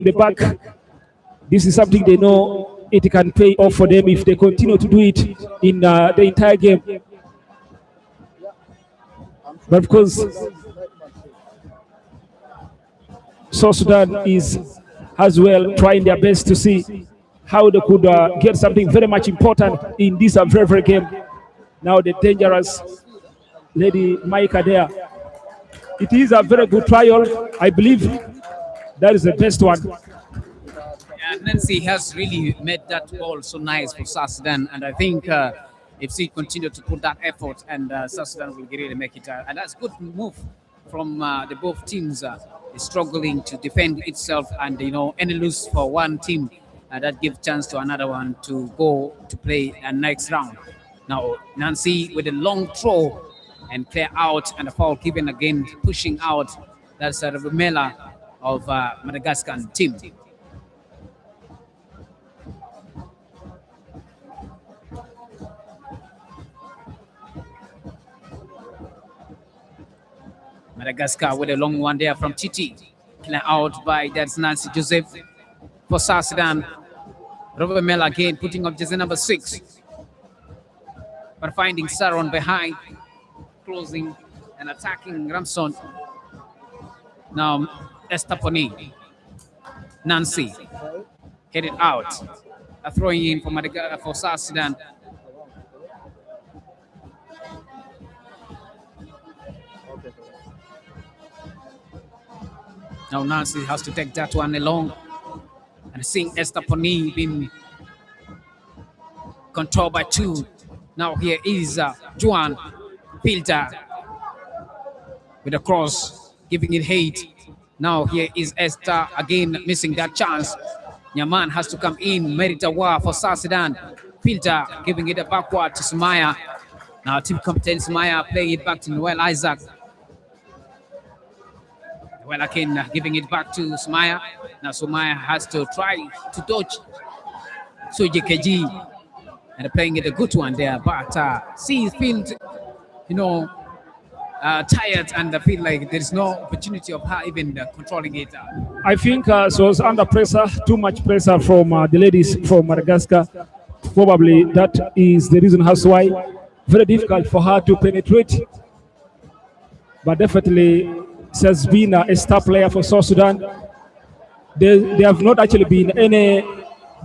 the back. This is something they know it can pay off for them if they continue to do it in the entire game. But of course, South Sudan is as well trying their best to see how they could get something very much important in this very game. Now the dangerous Lady Micah there. It is a very good trial. I believe that is the best one. Yeah, Nancy has really made that ball so nice for South Sudan, and I think if she continue to put that effort, and South Sudan will really make it. And that's a good move from the both teams. Struggling to defend itself, and any lose for one team that gives chance to another one to go to play a next round. Now Nancy with a long throw and clear out, and a foul given again, pushing out. That's a Rumela of Madagascar team. Madagascar with a long one there from Titi. Clear out by that's Nancy Joseph for South Sudan. Robert Mel again putting up jersey number 6. But finding Saron behind, closing and attacking Ramson. Now Estaponi. Nancy headed out. Throwing in for Madagascar for South Sudan. Now Nancy has to take that one along, and seeing Estaponi being controlled by 2. Now here is Juan Filter with a cross, giving it hate. Now here is Esther again missing that chance. Nyaman has to come in. Meritawa for South Sudan. Filter giving it backward to Sumaya. Now team captain Sumaya playing it back to Noel Isaac. Well, again, giving it back to Sumaya. Now Sumaya has to try to dodge Suji KG, and playing it a good one there. But she feels, tired, and I feel like there's no opportunity of her even controlling it. I think she was under pressure, too much pressure from the ladies from Madagascar. Probably that is the reason as why very difficult for her to penetrate. But definitely, she has been a star player for South Sudan. There have not actually been any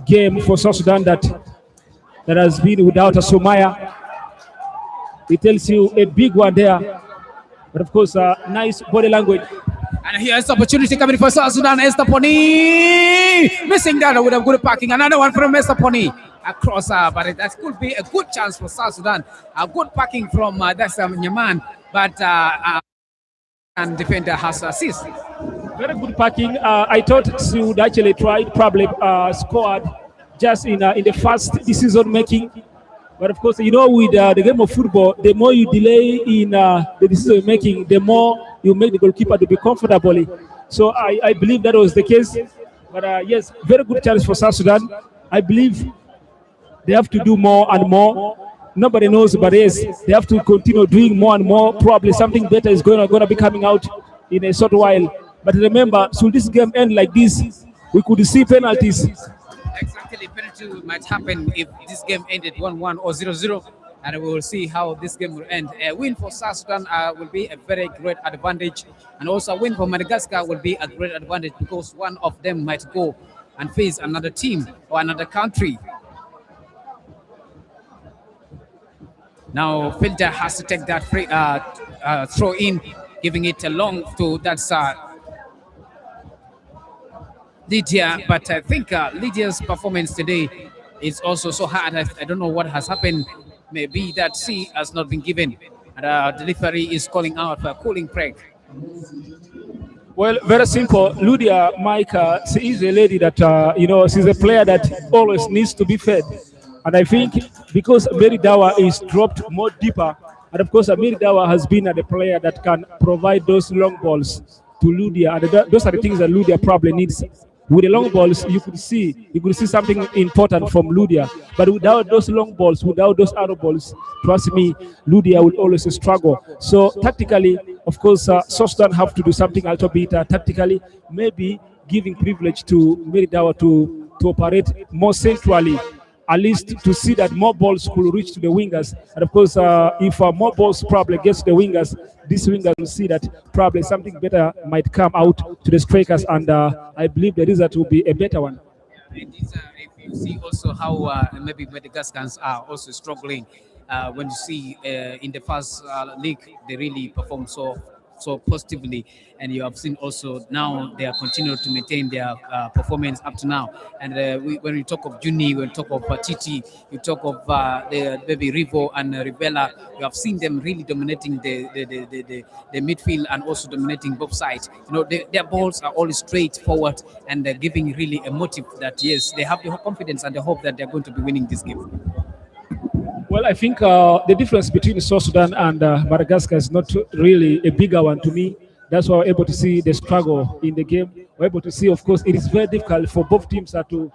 game for South Sudan that has been without a Sumaya. It tells you a big one there. But of course, nice body language. And here's the opportunity coming for South Sudan. Estaponi missing that with a good parking. Another one from Estaponi across, but that could be a good chance for South Sudan. A good parking from that's Nyaman, but and defender has assist. Very good parking. I thought she would actually try, probably scored just in the first decision making. But of course, with the game of football, the more you delay in the decision making, the more you make the goalkeeper to be comfortable. So I believe that was the case. But yes, very good chance for South Sudan. I believe they have to do more and more. Nobody knows, but yes, they have to continue doing more and more. Probably something better is going to be coming out in a short while. But remember, should this game end like this, we could see penalties. Exactly, penalty might happen if this game ended 1-1 or 0-0, and we will see how this game will end. A win for South Sudan will be a very great advantage, and also a win for Madagascar will be a great advantage because one of them might go and face another team or another country. Now Filter has to take that free throw in, giving it along to that's Lydia. But I think Lydia's performance today is also so hard. I don't know what has happened. Maybe that C has not been given. And delivery is calling out for a cooling break. Well, very simple. Lydia, Mike, she is a lady that, she's a player that always needs to be fed. And I think because Mary Dawa is dropped more deeper, and of course Mary Dawa has been the player that can provide those long balls to Lydia, and those are the things that Lydia probably needs. With the long balls, you could see something important from Lydia. But without those long balls, without those arrow balls, trust me, Lydia will always struggle. So tactically, of course, South Sudan have to do something a little bit tactically. Maybe giving privilege to Meridawa to operate more centrally, at least to see that more balls could reach to the wingers. And of course, if more balls probably gets to the wingers, these wingers will see that probably something better might come out to the strikers, and I believe the result will be a better one. It is, if you see also how maybe Madagascans are also struggling when you see in the first league they really perform so positively, and you have seen also now they are continuing to maintain their performance up to now. And when we talk of Juni, when we talk of Titi, you talk of the maybe Rivo and Rivella, you have seen them really dominating the midfield and also dominating both sides. You know, their balls are all straight forward, and they're giving really a motive that yes, they have the confidence and the hope that they're going to be winning this game. Well, I think the difference between South Sudan and Madagascar is not really a bigger one to me. That's why we're able to see the struggle in the game. We're able to see, of course, it is very difficult for both teams to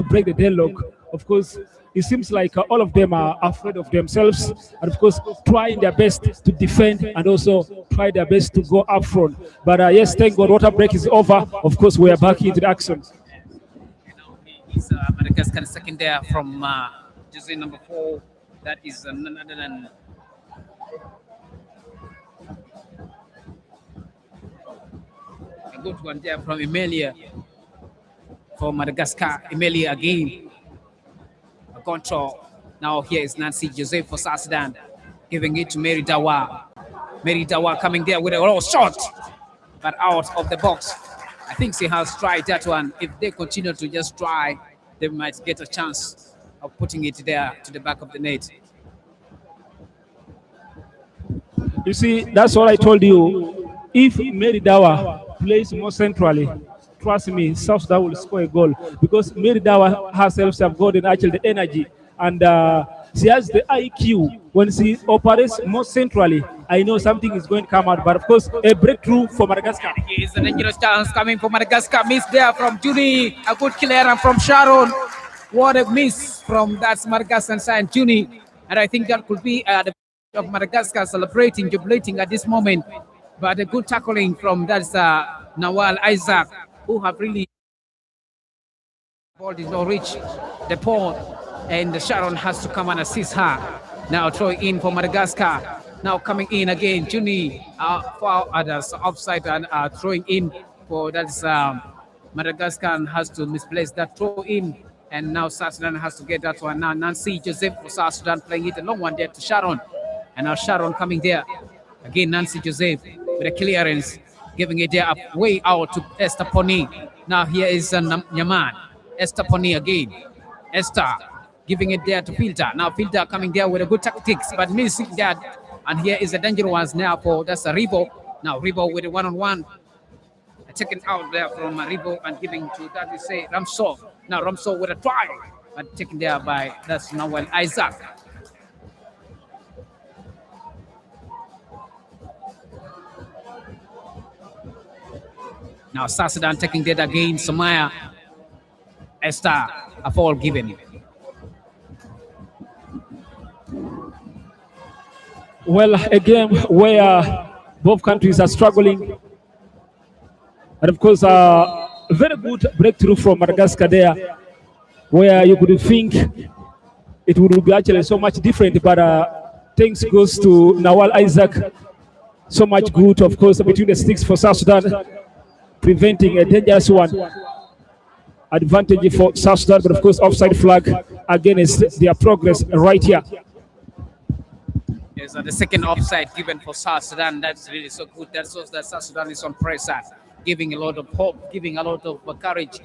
break the deadlock. Of course, it seems like all of them are afraid of themselves, and of course, trying their best to defend and also try their best to go up front. But yes, thank God, water break is over. Of course, we are back into the action. It's Madagascar second there from jersey number 4. That is none other than a good one there from Emilia for Madagascar. Emilia again. A control. Now here is Nancy Joseph for South Sudan, giving it to Mary Dawa. Mary Dawa coming there with a raw shot, but out of the box. I think she has tried that one. If they continue to just try, they might get a chance of putting it there to the back of the net. You see, that's what I told you. If Meridawa plays more centrally, trust me, South Sudan will score a goal, because Meridawa herself have gotten actually the energy, and she has the IQ. When she operates more centrally, I know something is going to come out. But of course, a breakthrough for Madagascar. It's a dangerous chance coming for Madagascar. Miss there from Juni. A good clearance from Sharon. What a miss from that Madagascar side, Juni. And I think that could be the of Madagascar celebrating, jubilating at this moment. But a good tackling from that's Nawal Isaac, who have really ball did not reach the pole, and Sharon has to come and assist her. Now throwing in for Madagascar. Now coming in again, Juni for others offside and throwing in for that's Madagascar has to misplace that throw in. And now South Sudan has to get that one. Now Nancy Joseph for South Sudan playing it a long one there to Sharon. And now Sharon coming there. Again, Nancy Joseph with a clearance, giving it there up way out to Esther Pony. Now here is Nyaman. Esther Pony again. Esther giving it there to Filter. Now Filter coming there with a good tactics, but missing that. And here is a dangerous one now for that's a Ribo. Now Ribo with a one-on-one. Taken out there from Ribo and giving to that is say Ramso. Now Ramso with a try, but taken there by that's Nawal Isaac. Now South Sudan taking that again. Samaya Esther, a foul given. Well, a game where both countries are struggling. And of course, a very good breakthrough from Madagascar there, where you could think it would be actually so much different, but thanks goes to Nawal Isaac. So much good, of course, between the sticks for South Sudan, preventing a dangerous one. Advantage for South Sudan, but of course, offside flag against their progress right here. Yes, the second offside given for South Sudan. That's really so good. That shows that South Sudan is on pressure, giving a lot of hope, giving a lot of courage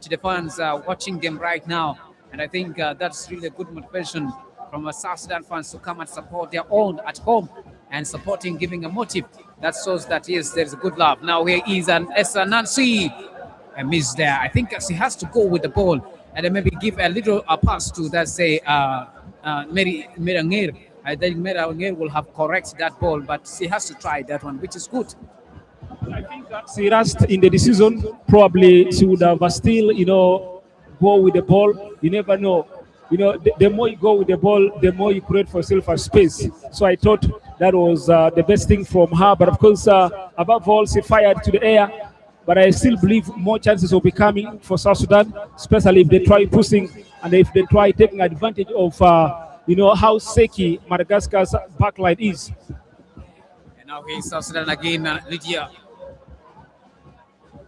to the fans watching them right now. And I think that's really a good motivation from South Sudan fans to come and support their own at home and supporting, giving a motive that shows that yes, there's a good love. Now here is an Esther Nancy, a miss there. I think she has to go with the ball and then maybe give a little pass to that say Mary Meranger. I think Meranger will have corrected that ball, but she has to try that one, which is good. I think she rushed in the decision. Probably she would have still, go with the ball. You never know. The more you go with the ball, the more you create for yourself a space. So I thought that was the best thing from her. But of course, above all, she fired to the air. but I still believe more chances will be coming for South Sudan, especially if they try pushing and if they try taking advantage of how shaky Madagascar's backline is. And now here's South Sudan again, Lydia.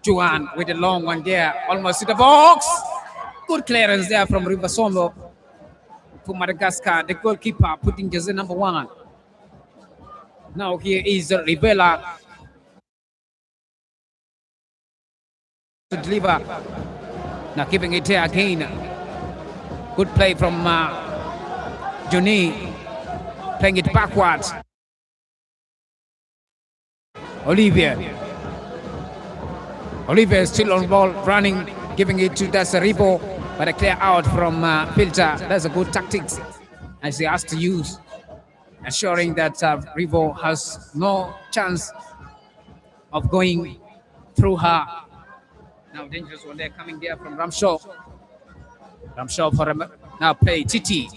Juan with a long one there, almost to the box. Good clearance there from Rivasombo for Madagascar. The goalkeeper putting jersey number 1. Now here is Rivella to deliver. Now keeping it here again. Good play from Johnny, playing it backwards. Olivier is still on ball, running, giving it to Dasaribo, but a clear out from Filter. That's a good tactics as he has to use, ensuring that Rivo has no chance of going through her. Now dangerous one there coming there from Ramshaw. Ramshaw for now play Titi,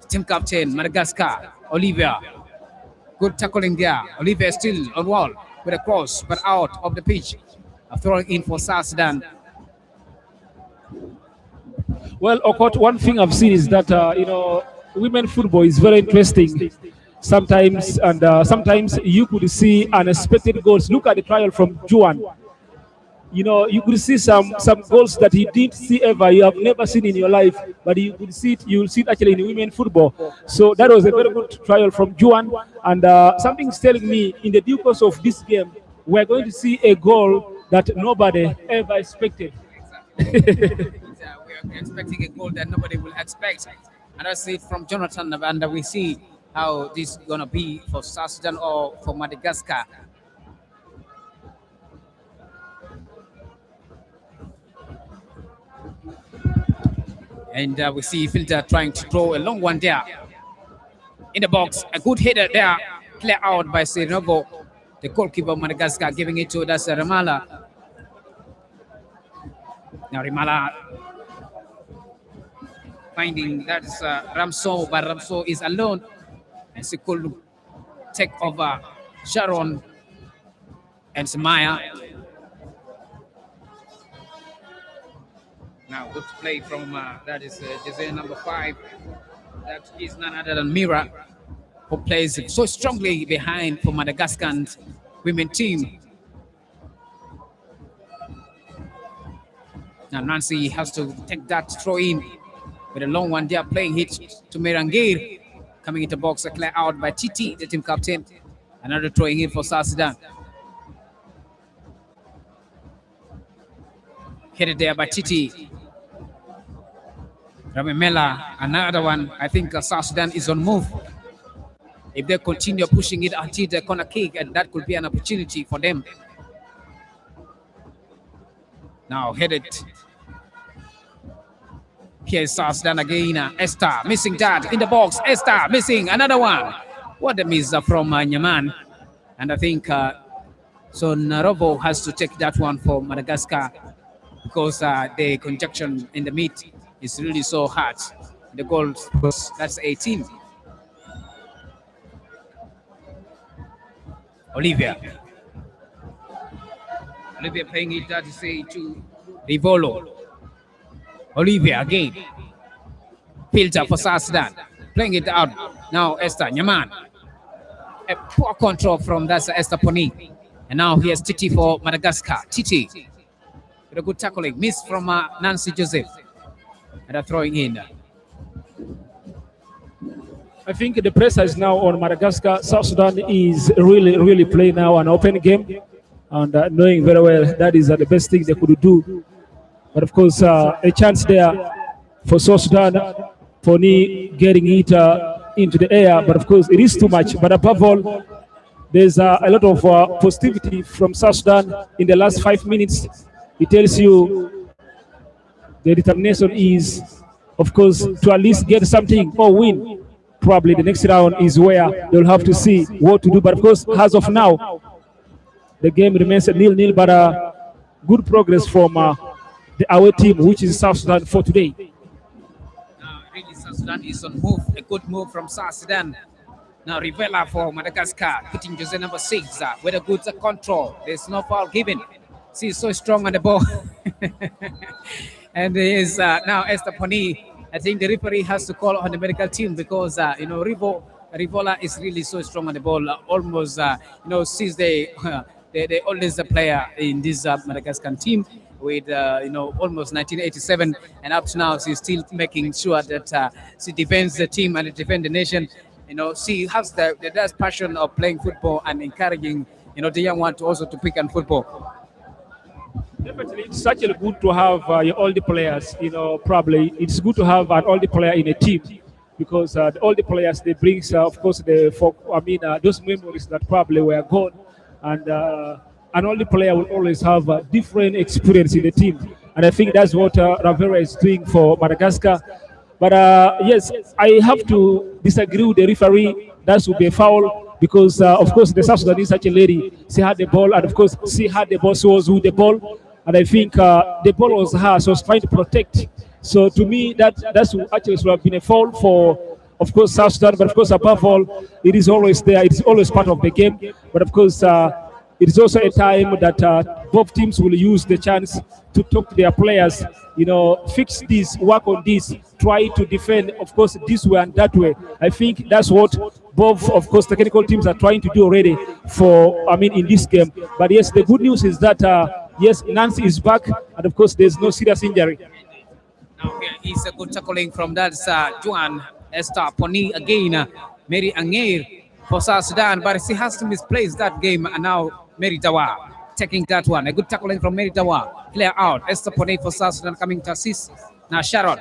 team captain Madagascar, Olivia. Good tackling there. Olivia still on wall with a cross, but out of the pitch. Throwing in for South Sudan. Well, Okot, one thing I've seen is that women football is very interesting sometimes, and sometimes you could see unexpected goals. Look at the trial from Juan. You could see some goals that you didn't see ever, you have never seen in your life, but you will see it actually in women football. So that was a very good trial from Juan, and something's telling me in the due course of this game, we're going to see a goal that nobody ever expected. We're expecting a goal that nobody will expect. And I see it from Jonathan, and we see how this is going to be for South Sudan or for Madagascar. And we see Filter trying to throw a long one there. In the box, a good header there, clear out by Sirinovo. The goalkeeper of Madagascar giving it to Rimala. Now Rimala finding that's Ramso, but Ramso is alone. And she could take over Sharon and Samaya. Now good play from that is jersey number 5. That is none other than Mira, who plays so strongly behind for Madagascar's women team. Now Nancy has to take that throw in with a long one there, playing hit to Merangir. Coming into box, a clear out by Titi, the team captain. Another throwing in for South Sudan. Headed there by Titi. Ramimela, another one. I think South Sudan is on move. If they continue pushing it until the corner kick, and that could be an opportunity for them. Now headed. Here's South Sudan again. Esther missing that in the box. Esther missing another one. What a miss from Nyaman. And I think so Narobo has to take that one for Madagascar, because the conjunction in the mid is really so hard. The goal was, that's 18. Olivia playing it, that is to Rivolo. Olivia again. Filter for South Sudan. Playing it out. Now Esther Nyaman. A poor control from that Esther Poni. And now here's Titi for Madagascar. Titi with a good tackling. Miss from Nancy Joseph. And a throwing in. I think the pressure is now on Madagascar. South Sudan is really playing now an open game, and knowing very well that is the best thing they could do. But of course, a chance there for South Sudan, Pony getting it into the air. But of course, it is too much. But above all, there's a lot of positivity from South Sudan in the last 5 minutes. It tells you the determination is, of course, to at least get something or win. Probably the next round is where they'll have to see what to do. But of course, as of now, the game remains 0-0, but good progress from the away team, which is South Sudan for today. Really, South Sudan is on move. A good move from South Sudan. Now Rivella for Madagascar, putting jersey number 6 with a good control. There's no foul given. She's so strong on the ball. And there is now Esther Pani. I think the referee has to call on the medical team because Rivola is really so strong on the ball. Almost she's the oldest player in this Madagascar team with almost 1987, and up to now she's still making sure that she defends the team and defends the nation. She has that passion of playing football and encouraging the young one to also to pick on football. Definitely, it's such a good to have your older players. Probably it's good to have an older player in a team because the older players they bring, of course, those memories that probably were gone, and an older player will always have a different experience in the team, and I think that's what Ravera is doing for Madagascar. But yes, I have to disagree with the referee. That would be a foul because, of course, the South Sudanese such a lady. She had the ball, and of course, she had the ball. She was with the ball, and I think the ball was her. She was trying to protect. So to me, that's actually should have been a foul for, of course, South Sudan. But of course, above all, it is always there. It is always part of the game. But of course, it is also a time that both teams will use the chance to talk to their players, fix this, work on this, try to defend, of course, this way and that way. I think that's what both, of course, technical teams are trying to do already in this game. But yes, the good news is that, yes, Nancy is back, and of course, there's no serious injury. Now here is a good tackling from that Juan Esther Poni again, Mary Anger for South Sudan, but she has to misplace that game, and now Mary Dawa taking that one. A good tackling from Mary Dawa. Clear out. Esther Poni for South Sudan coming to assist. Now Sharon.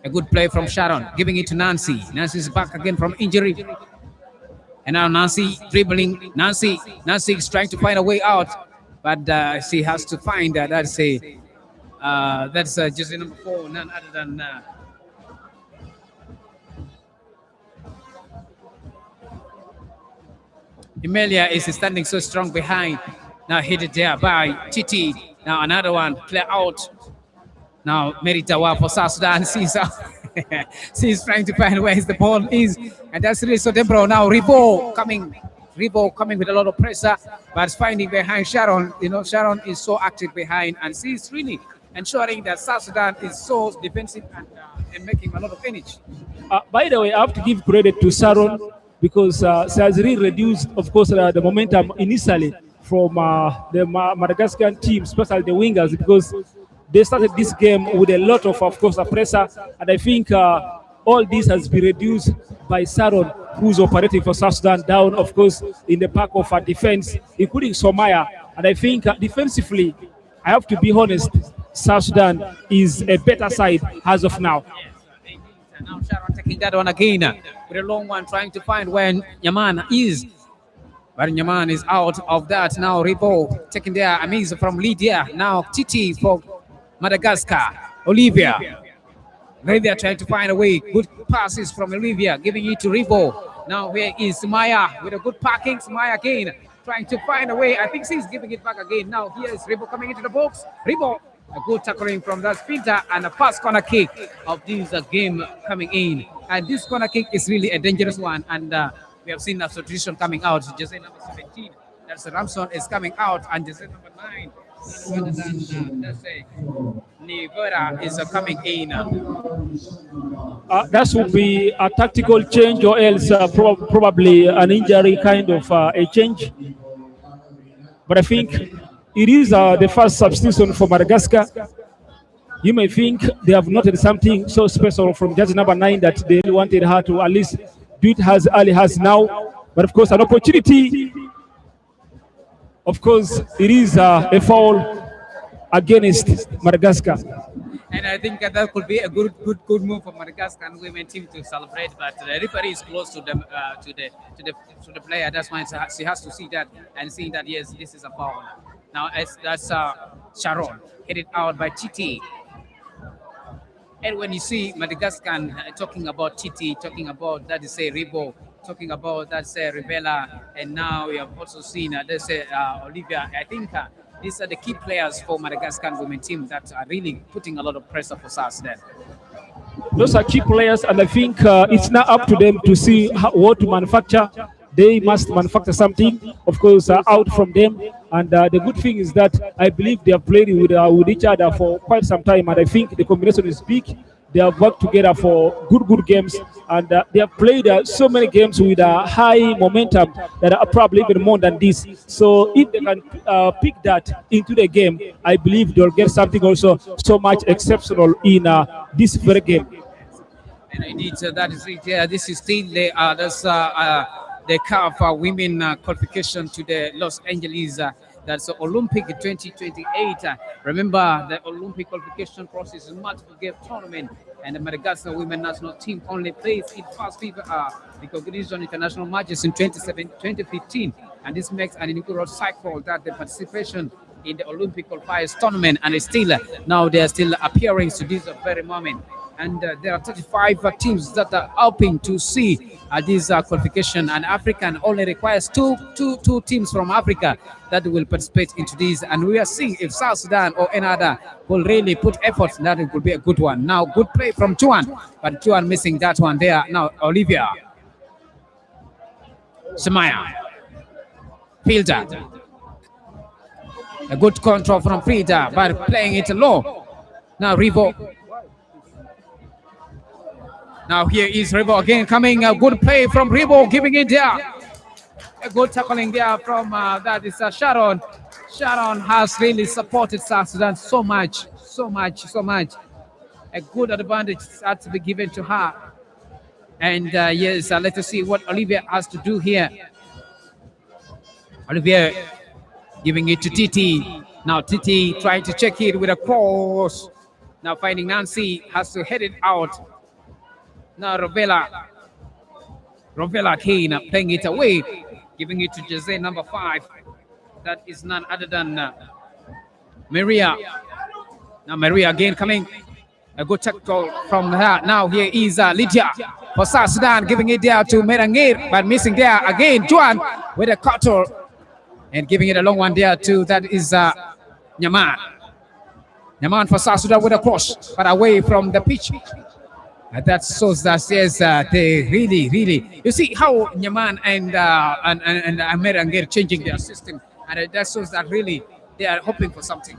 A good play from Sharon, giving it to Nancy. Nancy is back again from injury. And now Nancy dribbling. Nancy is trying to find a way out, but she has to find that's jersey number 4, none other than Emilia is standing so strong behind. Now hit it there by Titi. Now another one, clear out. Now Mary Tawa for South Sudan. She's trying to find where the ball is. And that's really so Debro. Now Rivo coming with a lot of pressure, but finding behind Sharon. Sharon is so active behind, and she's really ensuring that South Sudan is so defensive and making a lot of finish. By the way, I have to give credit to Sharon because she has really reduced, of course, the momentum initially from the Madagascar team, especially the wingers, because they started this game with a lot of course, pressure, and I think all this has been reduced by Sharon, who's operating for South Sudan down, of course, in the pack of defense, including Somaya. And I think defensively, I have to be honest, South Sudan is a better side as of now. And now Sharon taking that one again with a long one, trying to find where Yaman is. But Yaman is out of that. Now Ribo taking their Amiz from Lydia. Now Titi for Madagascar. Olivia trying to find a way. Good passes from Olivia, giving it to Ribo. Now here is Maya with a good parking. Maya again trying to find a way. I think she's giving it back again. Now here is Ribo coming into the box. Ribo, a good tackling from that sprinter and a fast corner kick of this game coming in. And this corner kick is really a dangerous one. And we have seen a substitution coming out. Jersey number 17, that's Ramson, is coming out. And jersey number 9, Nivera is coming in. That would be a tactical change, or else probably an injury kind of a change. But I think it is the first substitution for Madagascar. You may think they have noted something so special from judge number 9 that they wanted her to at least do it as early as now. But of course, an opportunity. Of course, it is a foul against Madagascar. And I think that could be a good move for Madagascar and women team to celebrate. But the referee is close to them, to the player. That's why she has to see that and see that yes, this is a foul. Now that's Sharon headed out by Titi. And when you see Madagascar talking about Titi, talking about that is say Ribo, talking about that say Rivella, and now we have also seen that say Olivia. I think these are the key players for Madagascar women team that are really putting a lot of pressure for South Sudan. Those are key players, and I think it's now up to them to see what to manufacture they must manufacture something, of course, out from them. And the good thing is that I believe they have played with each other for quite some time, and I think the combination is big. They have worked together for good games, and they have played so many games with high momentum that are probably even more than this. So if they can pick that into the game, I believe they'll get something also so much exceptional in this very game. And indeed, that is it. Yeah, this is still the CAF women qualification to the Los Angeles. That's Olympic 2028. Remember, the Olympic qualification process is multiple game tournament, and the Madagascar women national team only plays in first FIFA recognition international matches in 2015, and this makes an inaugural cycle that the participation in the Olympic qualifiers tournament, and it's still now they are still appearing to this very moment. And there are 35 teams that are hoping to see this qualification, and African only requires two teams from Africa that will participate into this, and we are seeing if South Sudan or any other will really put efforts, that it will be a good one. Now, good play from Juan, but Juan missing that one there. Now, Olivia Samaya Fielder, a good control from Frida, but playing it low. Now Revo. Now here is Revo again coming. A good play from Revo, giving it there. A good tackling there from that is Sharon. Sharon has really supported South Sudan so much. A good advantage had to be given to her. And yes, let us see what Olivia has to do here. Olivia giving it to Titi. Now Titi trying to check it with a cross. Now finding Nancy, has to head it out. Now Rovella Kane playing it away, giving it to Jose number 5. That is none other than Maria. Now Maria again coming. A good tackle from her. Now here is Lydia for South Sudan, giving it there to Merangir, but missing there again. Juan with a cutter and giving it a long one there to that is Nyaman. Nyaman for South Sudan with a cross, but away from the pitch. And that shows that yes, they really. You see how Nyaman and Merangir changing their system, and that shows that really they are hoping for something.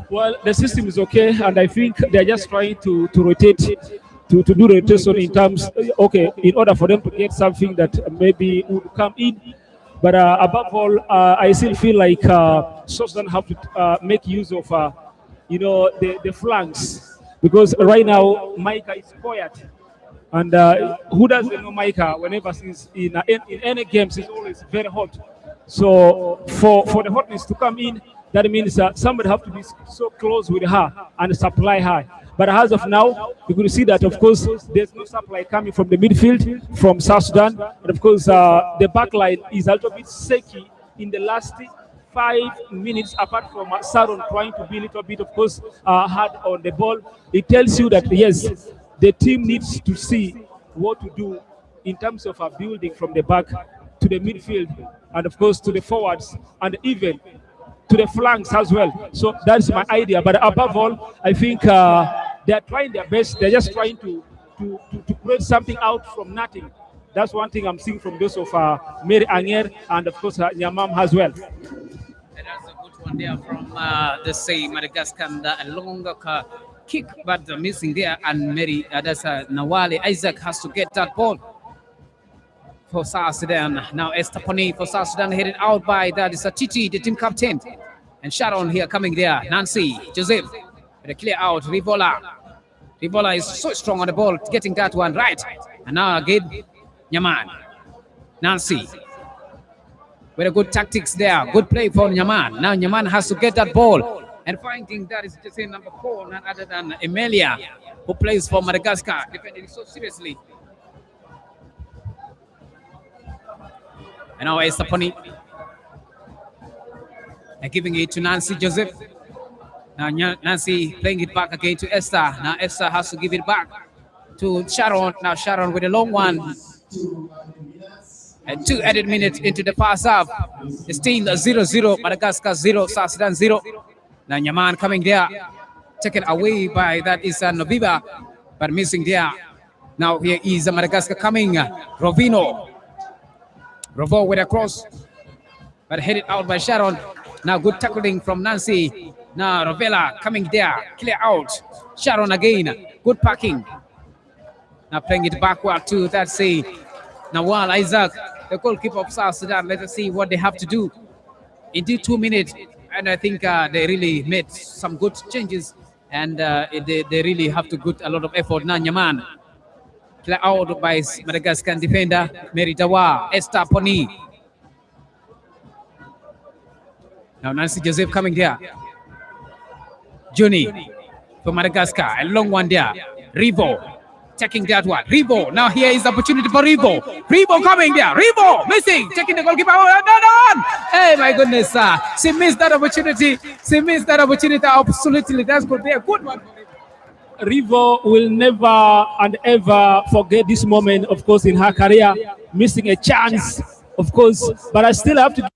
Well, the system is okay, and I think they're just trying to rotate, to do rotation in terms, okay, in order for them to get something that maybe would come in. But above all, I still feel like South Sudan have to make use of, the flanks, because right now Micah is quiet, and who doesn't know Micah? Whenever she's in any game, she's always very hot. So for the hotness to come in, that means somebody have to be so close with her and supply her. But as of now, you could see that, of course, there's no supply coming from the midfield from South Sudan. And of course, the back line is a little bit shaky in the last 5 minutes, apart from Saron trying to be a little bit, of course, hard on the ball. It tells you that, yes, the team needs to see what to do in terms of building from the back to the midfield, and of course to the forwards, and even to the flanks as well. So that's my idea. But above all, I think they are trying their best. They're just trying to create something out from nothing. That's one thing I'm seeing from those of Mary Anger and of course Nyamam as well. And that's a good one there from the say Madagascar, a long kick, but missing there, and Mary that's Nawali Isaac has to get that ball for South Sudan. Now Estaponi for South Sudan, headed out by that is Titi, the team captain. And Sharon here coming there. Nancy, Joseph, with a clear out. Rivola is so strong on the ball, getting that one right. And now again, Nyaman. Nancy, with a good tactics there. Good play for Nyaman. Now Nyaman has to get that ball. And finding that is just number 4, none other than Emilia, who plays for Madagascar, defending so seriously. And now Estaponi and giving it to Nancy Joseph. Now Nancy playing it back again to Esther. Now Esther has to give it back to Sharon. Now Sharon with a long one. And 2 added minutes into the first half. It's still 0-0. Madagascar 0, South Sudan 0. Now Nyaman coming there. Taken away by that is Noviva, but missing there. Now here is Madagascar coming. Rovino. Revo with a cross, but headed out by Sharon. Now good tackling from Nancy. Now Ravella coming there, clear out. Sharon again, good parking. Now playing it backward to that's a Nawal Isaac, the goalkeeper of South Sudan. Let us see what they have to do. Indeed, 2 minutes, and I think they really made some good changes, and they really have to put a lot of effort. Now Nyaman, clear out by Madagascar defender Mary Dawa, Esther Poni. Now Nancy Joseph coming there. Juni for Madagascar, a long one there. Rivo checking that one. Rivo, now here is the opportunity for Rivo. Rivo coming there. Rivo missing, checking the goalkeeper. Oh, hey, my goodness, she missed that opportunity. She missed that opportunity. Absolutely, that could be a good one. Rivo will never and ever forget this moment, of course, in her career, missing a chance, of course, but I still have to,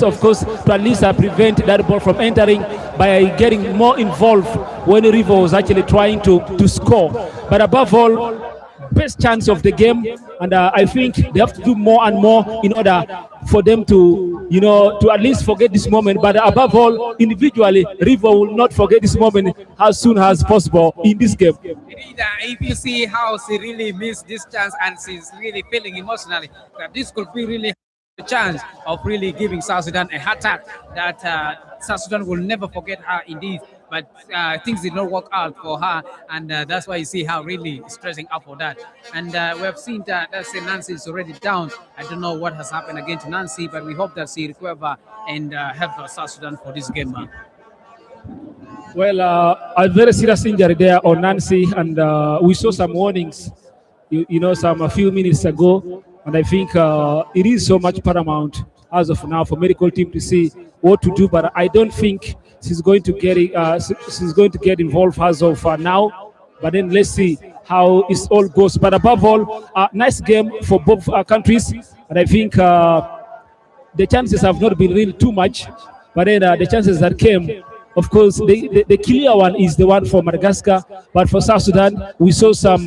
of course, to at least prevent that ball from entering by getting more involved when Rivo was actually trying to score. But above all, best chance of the game, and I think they have to do more and more in order for them to, to at least forget this moment. But above all, individually, Rivo will not forget this moment as soon as possible in this game. If you see how she really missed this chance and she's really feeling emotionally, that this could be really a chance of really giving South Sudan a heart attack that South Sudan will never forget her indeed. But things did not work out for her, and that's why you see her really stressing up for that. And we have seen that Nancy is already down. I don't know what has happened again to Nancy, but we hope that she recover and help South Sudan for this game. Well, a very serious injury there on Nancy, and we saw some warnings, some a few minutes ago, and I think it is so much paramount as of now for medical team to see what to do. But I don't think she's going to get it, she's going to get involved as of now. But then let's see how it all goes. But above all, nice game for both countries, and I think the chances have not been really too much. But then the chances that came, of course, the clear one is the one for Madagascar. But for South Sudan, we saw some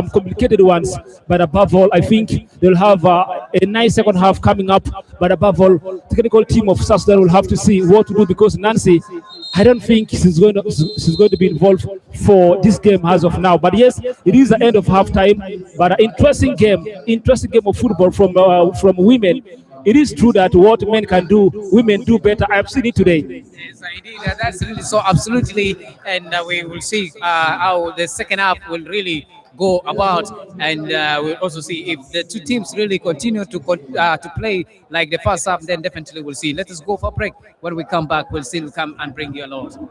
complicated ones. But above all, I think they'll have a nice second half coming up. But above all, technical team of South Sudan will have to see what to do, because Nancy, I don't think she's going to be involved for this game as of now. But yes, it is the end of halftime. But an interesting game of football from women. It is true that what men can do, women do better. I have seen it today. Yes, indeed. That's really so, absolutely. And we will see how the second half will really go about, and we'll also see if the two teams really continue to play like the first half. Then definitely we'll see. Let us go for a break. When we come back, we'll still come and bring you along.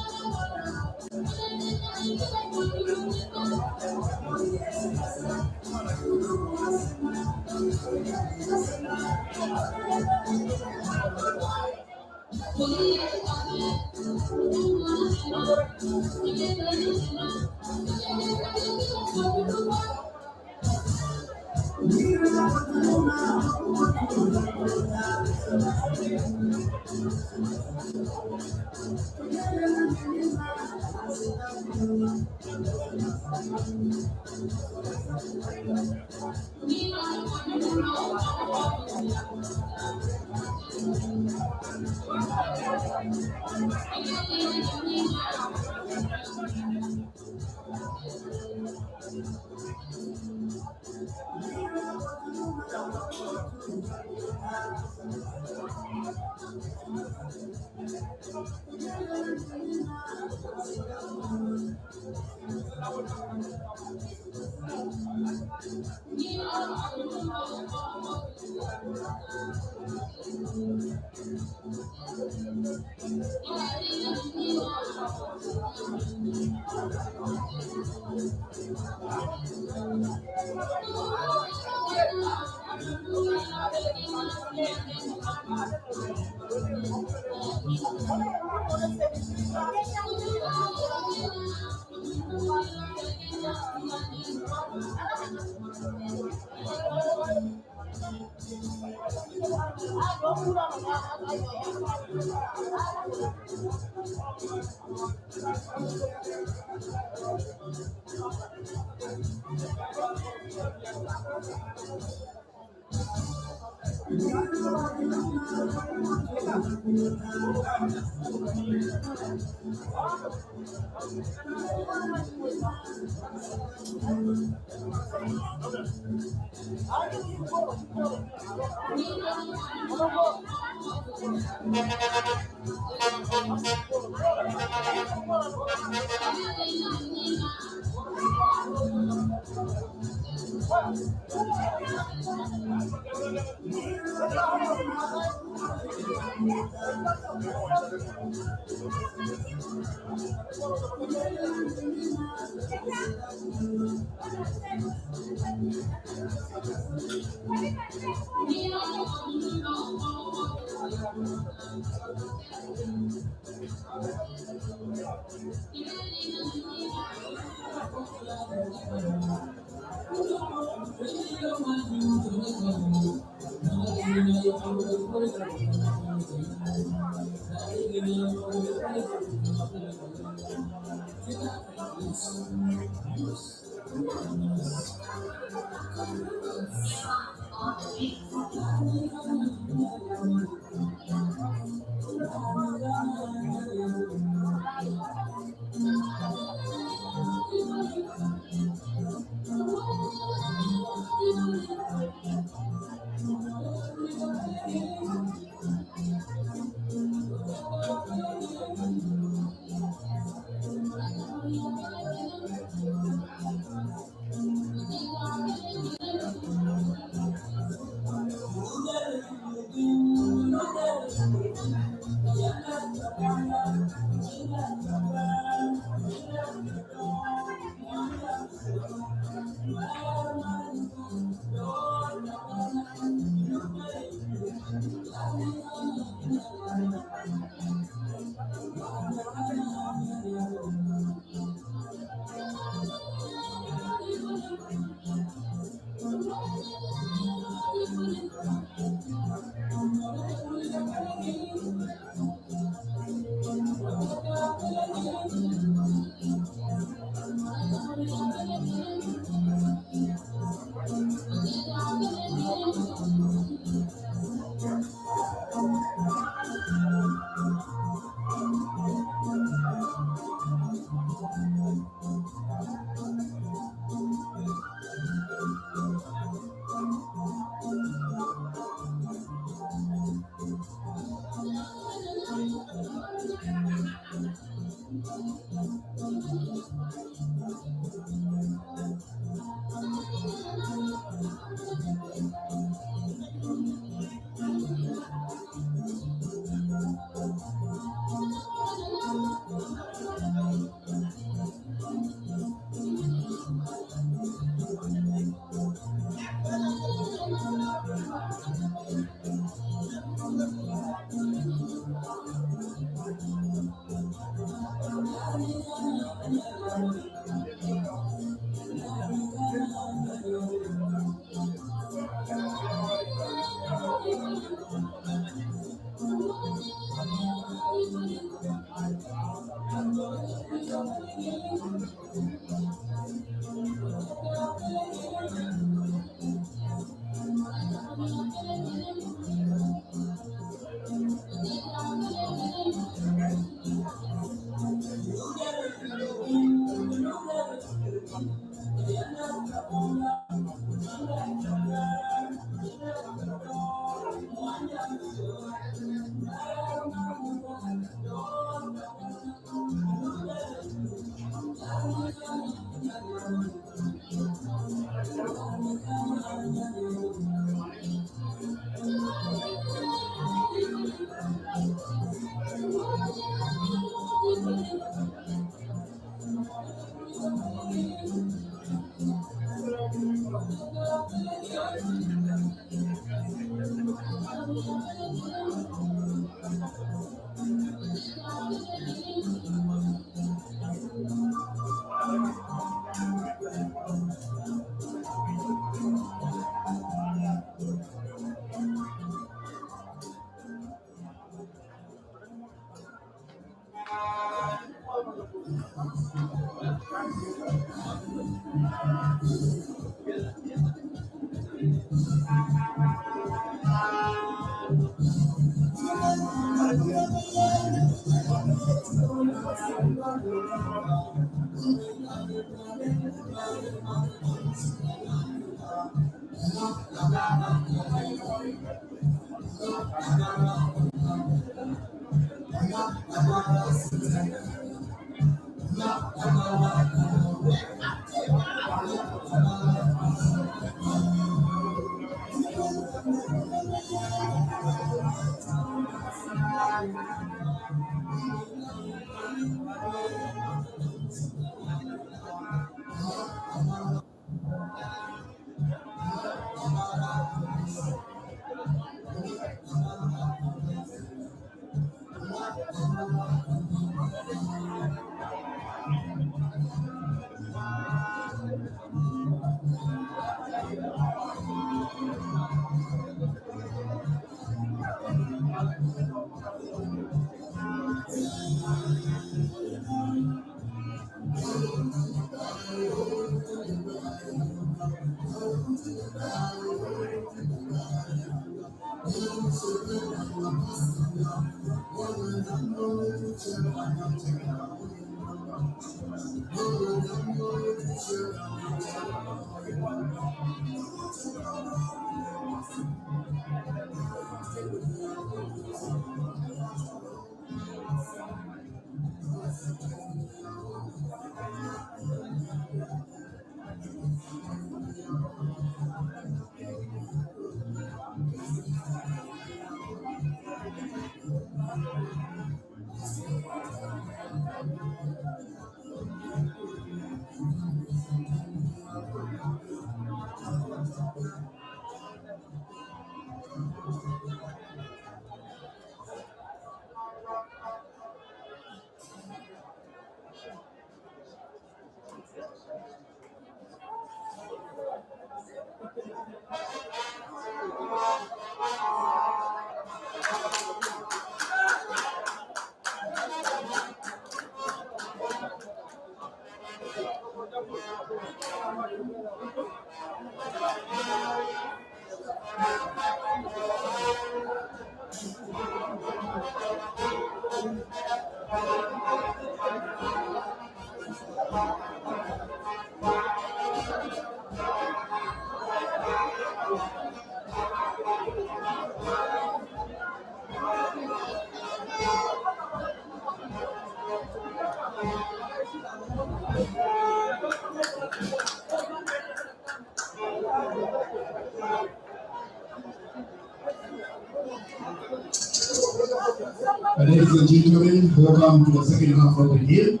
Ladies and gentlemen, welcome to the second half of the game.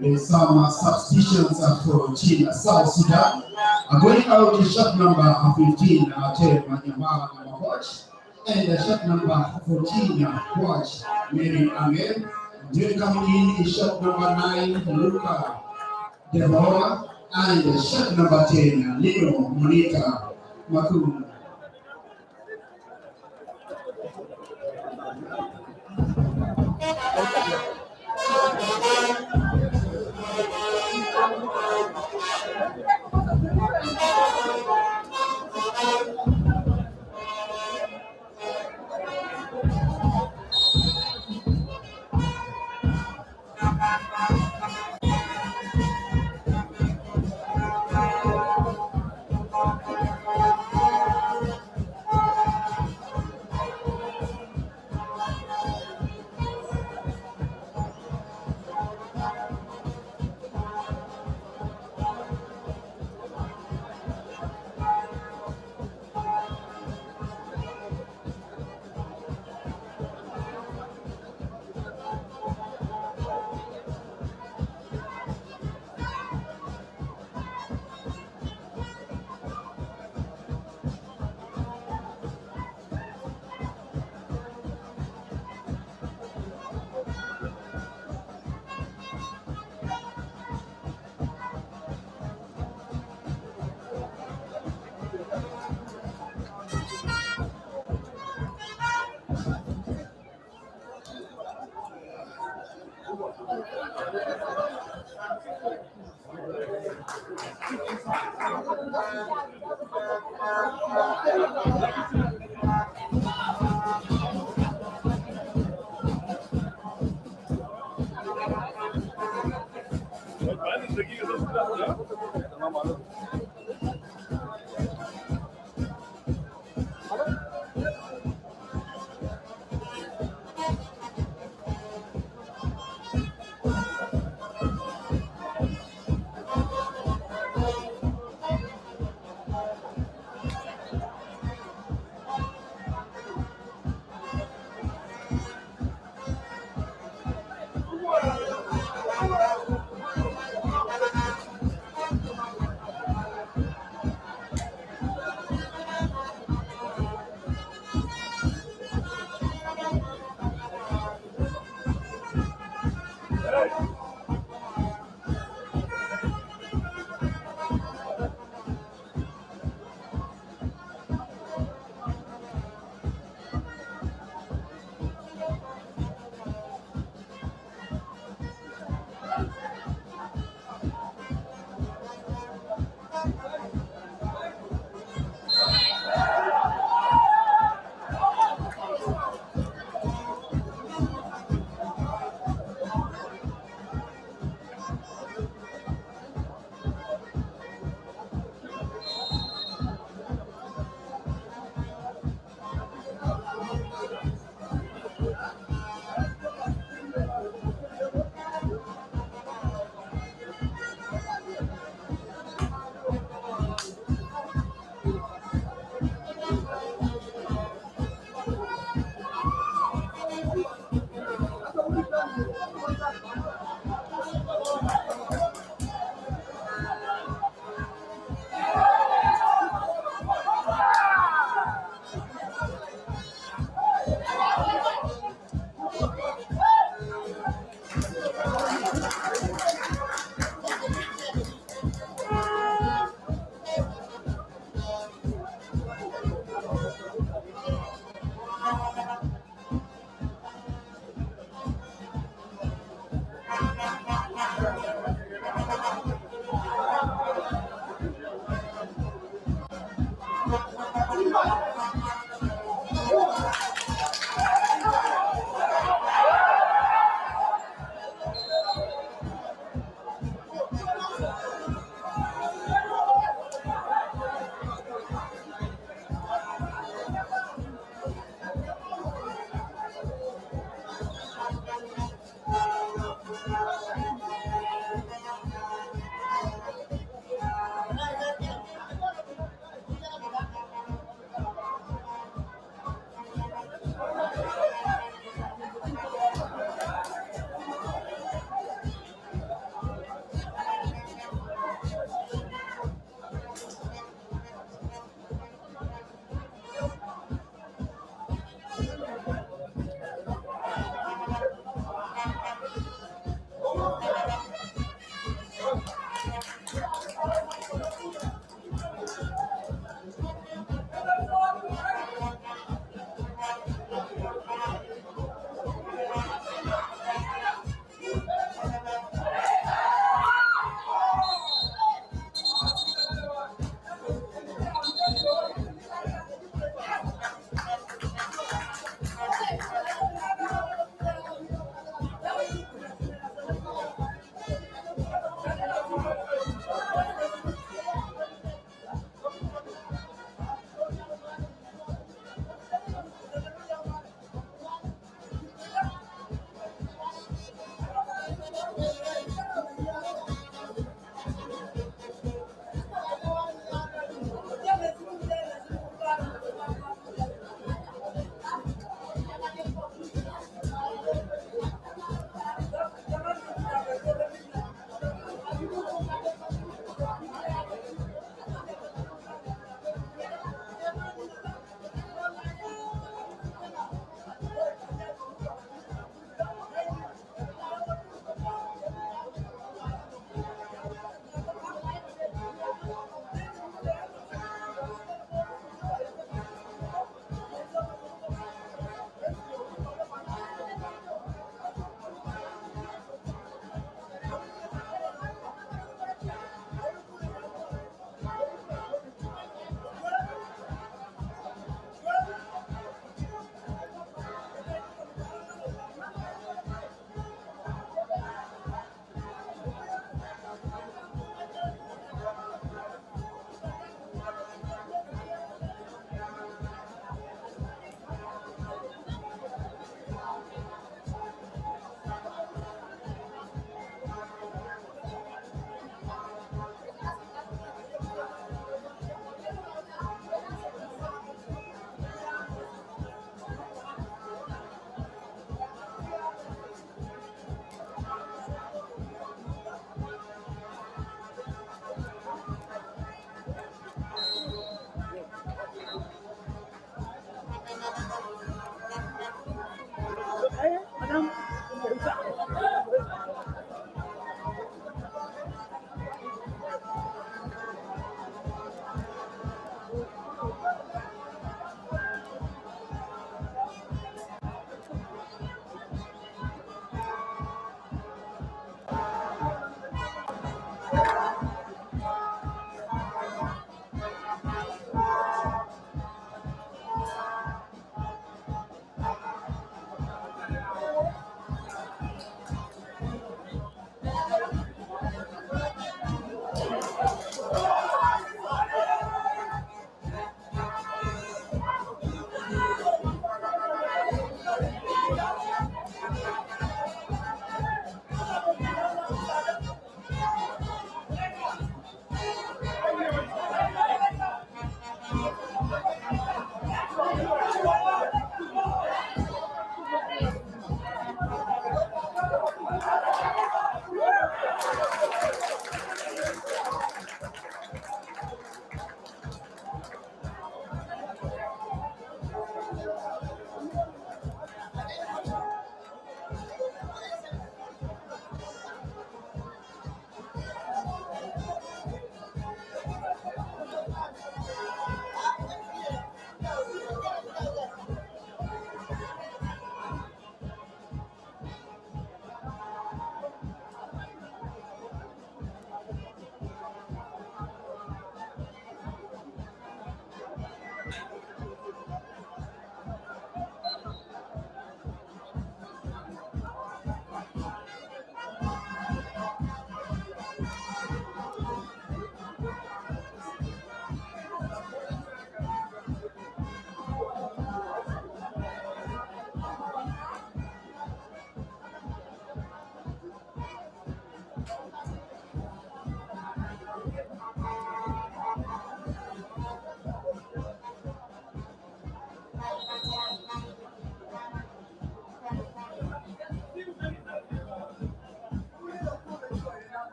There is some substitutions for South Sudan. Going out is shot number 15, Terry Manyama, number watch, and shot number 14, watch, Mary Amel. Then coming in is shot number 9, Luca Deborah, and shot number 10, Leo Monica Makun.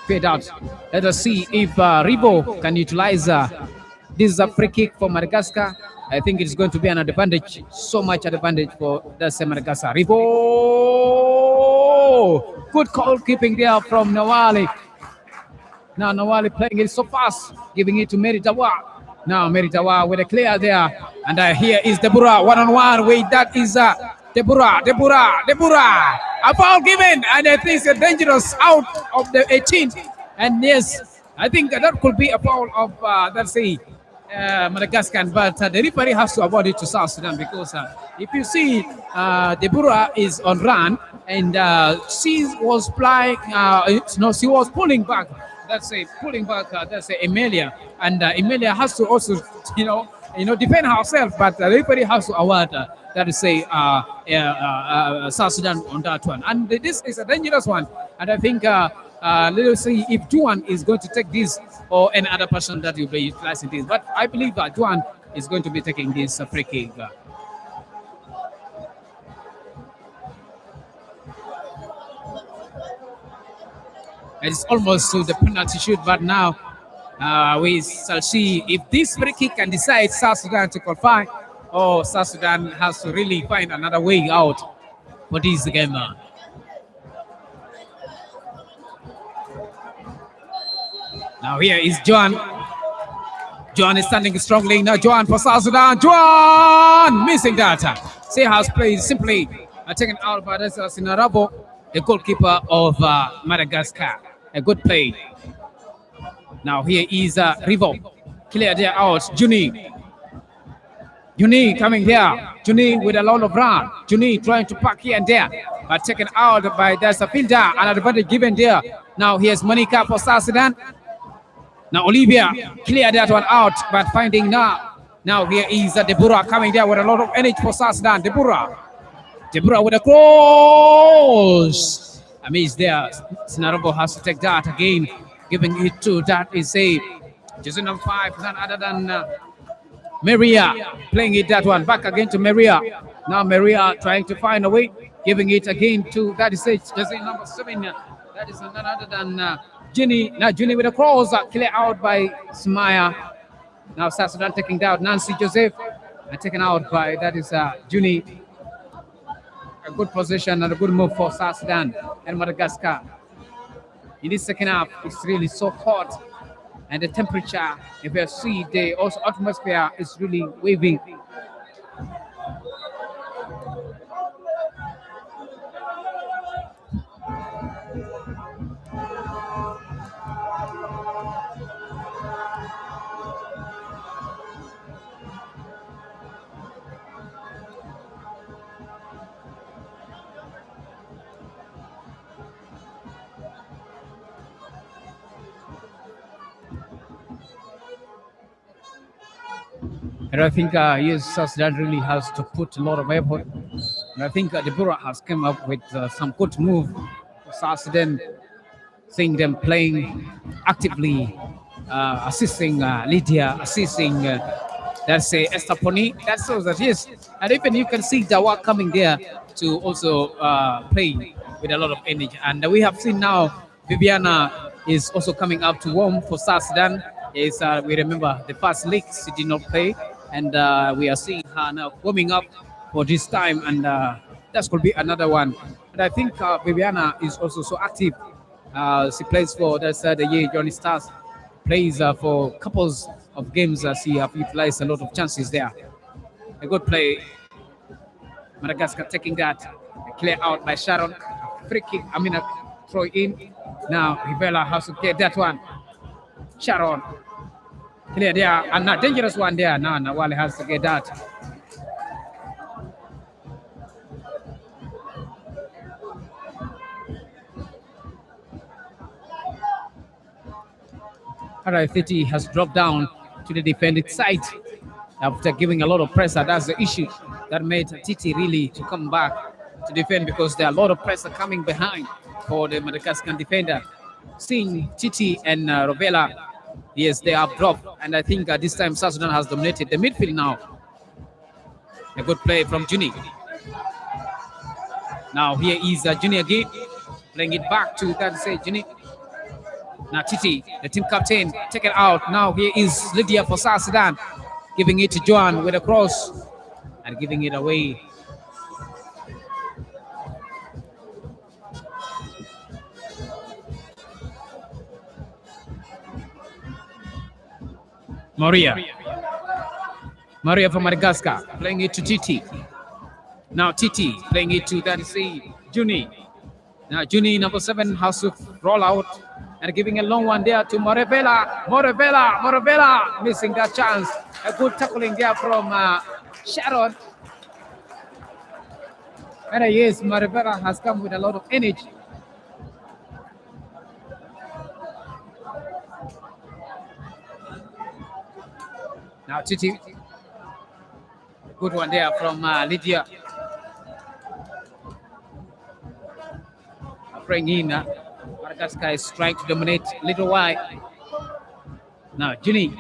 Fade out. Let us see if Ribo can utilize this is a free kick for Madagascar. I think it's going to be an advantage, so much advantage for Madagascar. Ribo, good call keeping there from Nawali. Now Nawali playing it so fast, giving it to Meritawa. Now Meritawa with a clear there, and here is Deborah one-on-one with that is Deborah. A foul given, and I think it's dangerous out of the 18. And yes, I think that could be a foul of Madagascar, but the referee has to award it to South Sudan because if you see, Deborah is on run and she was flying. She was pulling back. Pulling back. Emilia, and Emilia has to also, defend herself. But the referee has to award South Sudan on that one. And this is a dangerous one. And I think let's see if Juan is going to take this or any other person that will be utilizing this. But I believe that Juan is going to be taking this free kick. It's almost to the penalty shoot, but now we shall see if this free kick can decide South Sudan to qualify, or South Sudan has to really find another way out for this game. Now here is Joan. Joan is standing strongly. Now Joan for South Sudan. Joan missing that. She has played simply taken out by Sinarabo, the goalkeeper of Madagascar. A good play. Now here is Rivo. Clear there out. Juni coming here. Juni with a lot of run. Juni trying to pack here and there, but taken out by Desafilda. An advantage given there. Now here's Monica for South Sudan. Now Olivia clear that one out, but finding now. Now here is Deborah coming there with a lot of energy for South Sudan. Deborah with a cross. Amiz there. Sinarabo has to take that again, giving it to that is a jersey number 5, none other than Maria playing it that one back again to Maria. Now Maria trying to find a way, giving it again to that is it. Jersey number 7. That is none other than Ginny. Now Ginny with a cross clear out by Smaya. Now South Sudan taking down Nancy Joseph and taken out by that is Ginny. A good position and a good move for South Sudan and Madagascar. In this second half, it's really so hot. And the temperature, if you see the also atmosphere is really waving. And I think yes, South Sudan really has to put a lot of effort. And I think the Bureau has come up with some good move for South Sudan, seeing them playing actively, assisting Lydia, assisting that's Esther Pony. That shows that yes, and even you can see Dawa coming there to also play with a lot of energy. And we have seen now Viviana is also coming up to warm for South Sudan. Is we remember the past leagues she did not play, and we are seeing her now warming up for this time, and that could be another one. And I think Viviana is also so active. She plays for the year Johnny Stars, plays for couples of games. She have utilized a lot of chances there. A good play. Madagascar taking that, clear out by Sharon. Free kick, throw in. Now Rivella has to get that one. Sharon, clear there, and a dangerous one there. Now Nawale has to get that. City has dropped down to the defending side after giving a lot of pressure. That's the issue that made Titi really to come back to defend, because there are a lot of pressure coming behind for the Madagascar defender. Seeing Titi and Rovella, yes, they have dropped, and I think this time South Sudan has dominated the midfield now. A good play from Juni. Now here is Juni again, playing it back to that say Juni. Now Titi, the team captain, take it out. Now here is Lydia for South Sudan, giving it to Joan with a cross and giving it away. Maria from Madagascar, playing it to Titi. Now Titi playing it to that is Juni. Now Juni, number 7, has to roll out and giving a long one there to Morevela. Morevela missing that chance. A good tackling there from Sharon. And yes, Morevela has come with a lot of energy. Now Titi, good one there from Lydia. Bring in Madagascar is trying to dominate little wide. Now Juni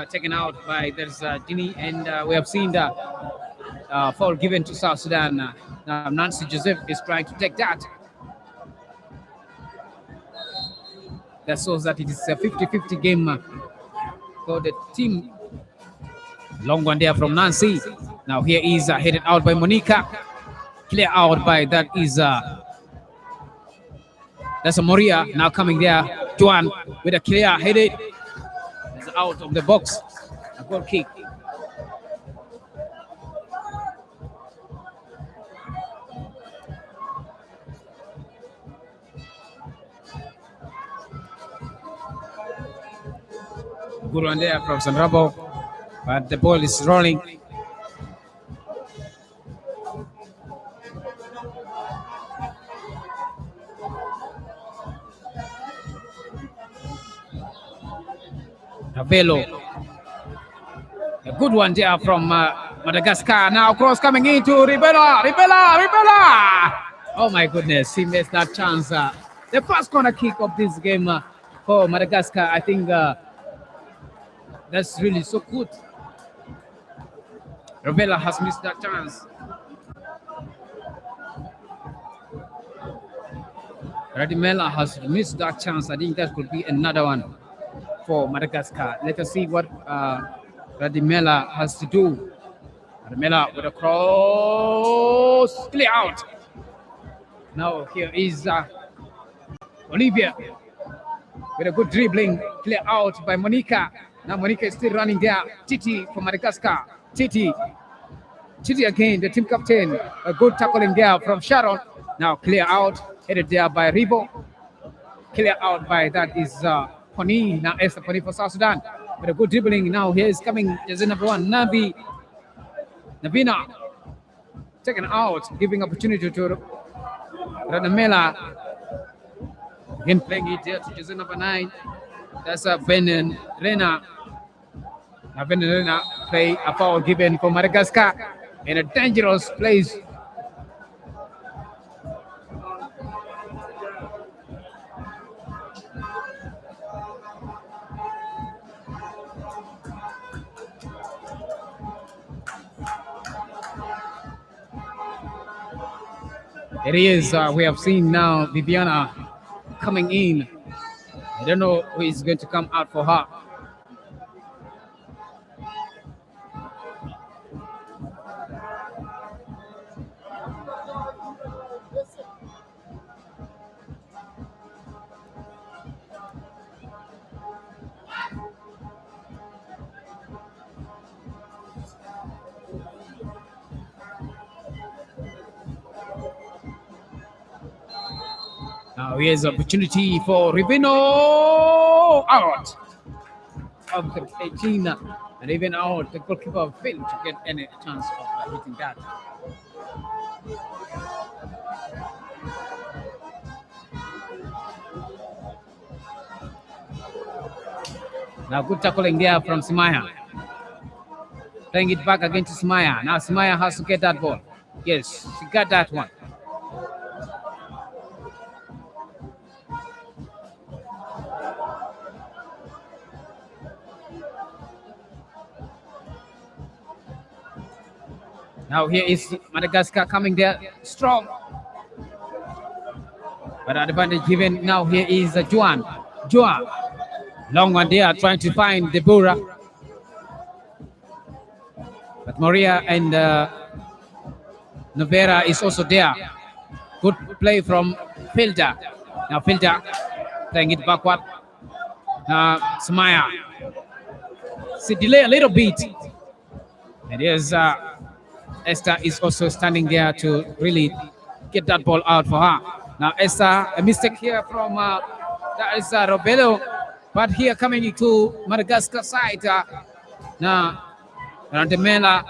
taken out by Juni, and we have seen the foul given to South Sudan. Now Nancy Joseph is trying to take that. That shows that it is a 50-50 game for the team. Long one there from Nancy. Now here is headed out by Monica. Clear out by that is that's a Maria now coming there. Juan with a clear headed. It's out of the box. A goal kick. Good one there from Sanrabo, but the ball is rolling. Ravelo, a good one there from Madagascar now cross coming into Ribella. Oh my goodness, he missed that chance. The first corner kick of this game for Madagascar. I think that's really so good. Ribella has missed that chance. Radimela has missed that chance. I think that could be another one for Madagascar. Let us see what Radimela has to do. Radimela with a cross, clear out. Now here is Olivia with a good dribbling, clear out by Monica. Now Monica is still running there. Titi for Madagascar. Titi again, the team captain. A good tackling there from Sharon. Now clear out, headed there by Ribo. Clear out by that is Pony. Now Esther Pony for South Sudan. With a good dribbling. Now here is coming jersey number 1, Navina. Taken out, giving opportunity to Radamela. Again playing it there to jersey number 9. That's Benin Rena. Now Benin Rena play a foul given for Madagascar in a dangerous place. It is. We have seen now Viviana coming in. I don't know who is going to come out for her. Now here's opportunity for Rivino, out of the 18, and even out. The goalkeeper failed to get any chance of hitting that. Now good tackling there from Simaya. Playing it back again to Simaya. Now Simaya has to get that ball. Yes, she got that one. Now here is Madagascar coming there strong. But advantage given. Now here is Juan. Long one there trying to find Deborah. But Maria and Novera is also there. Good play from Filda. Now Filda playing it backward. Samaya. She delay a little bit. And here's Esther is also standing there to really get that ball out for her. Now Esther, a mistake here from that is Robelo, but here coming to Madagascar side. Now Randamela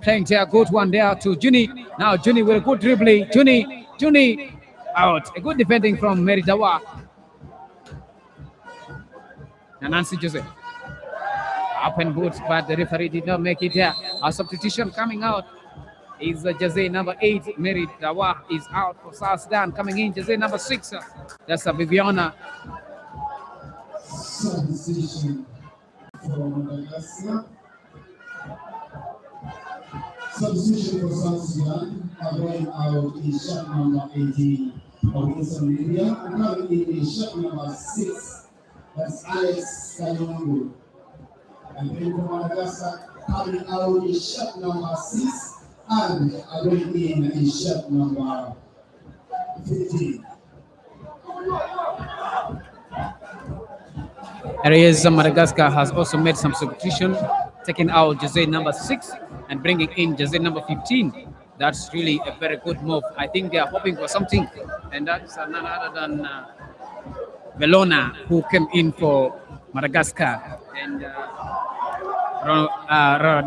playing there, good one there to Juni. Now Juni with a good dribbling. Juni out. A good defending from Meridawa. And Nancy Jose. Open boots, but the referee did not make it there. A substitution coming out is jersey number 8. Mary Dawa is out for South Sudan. Coming in jersey number 6. That's Viviana. Substitution for Madagascar. Substitution for South Sudan. Going out is shot number 18 of Wilson Libya. And coming in is shot number 6. That's Alex Kayongo. And then for Madagascar, coming out is shot number 6, and going in is shot number 15. Areas Madagascar has also made some substitution, taking out jersey number 6 and bringing in jersey number 15. That's really a very good move. I think they are hoping for something, and that's none other than Velona, who came in for Madagascar. And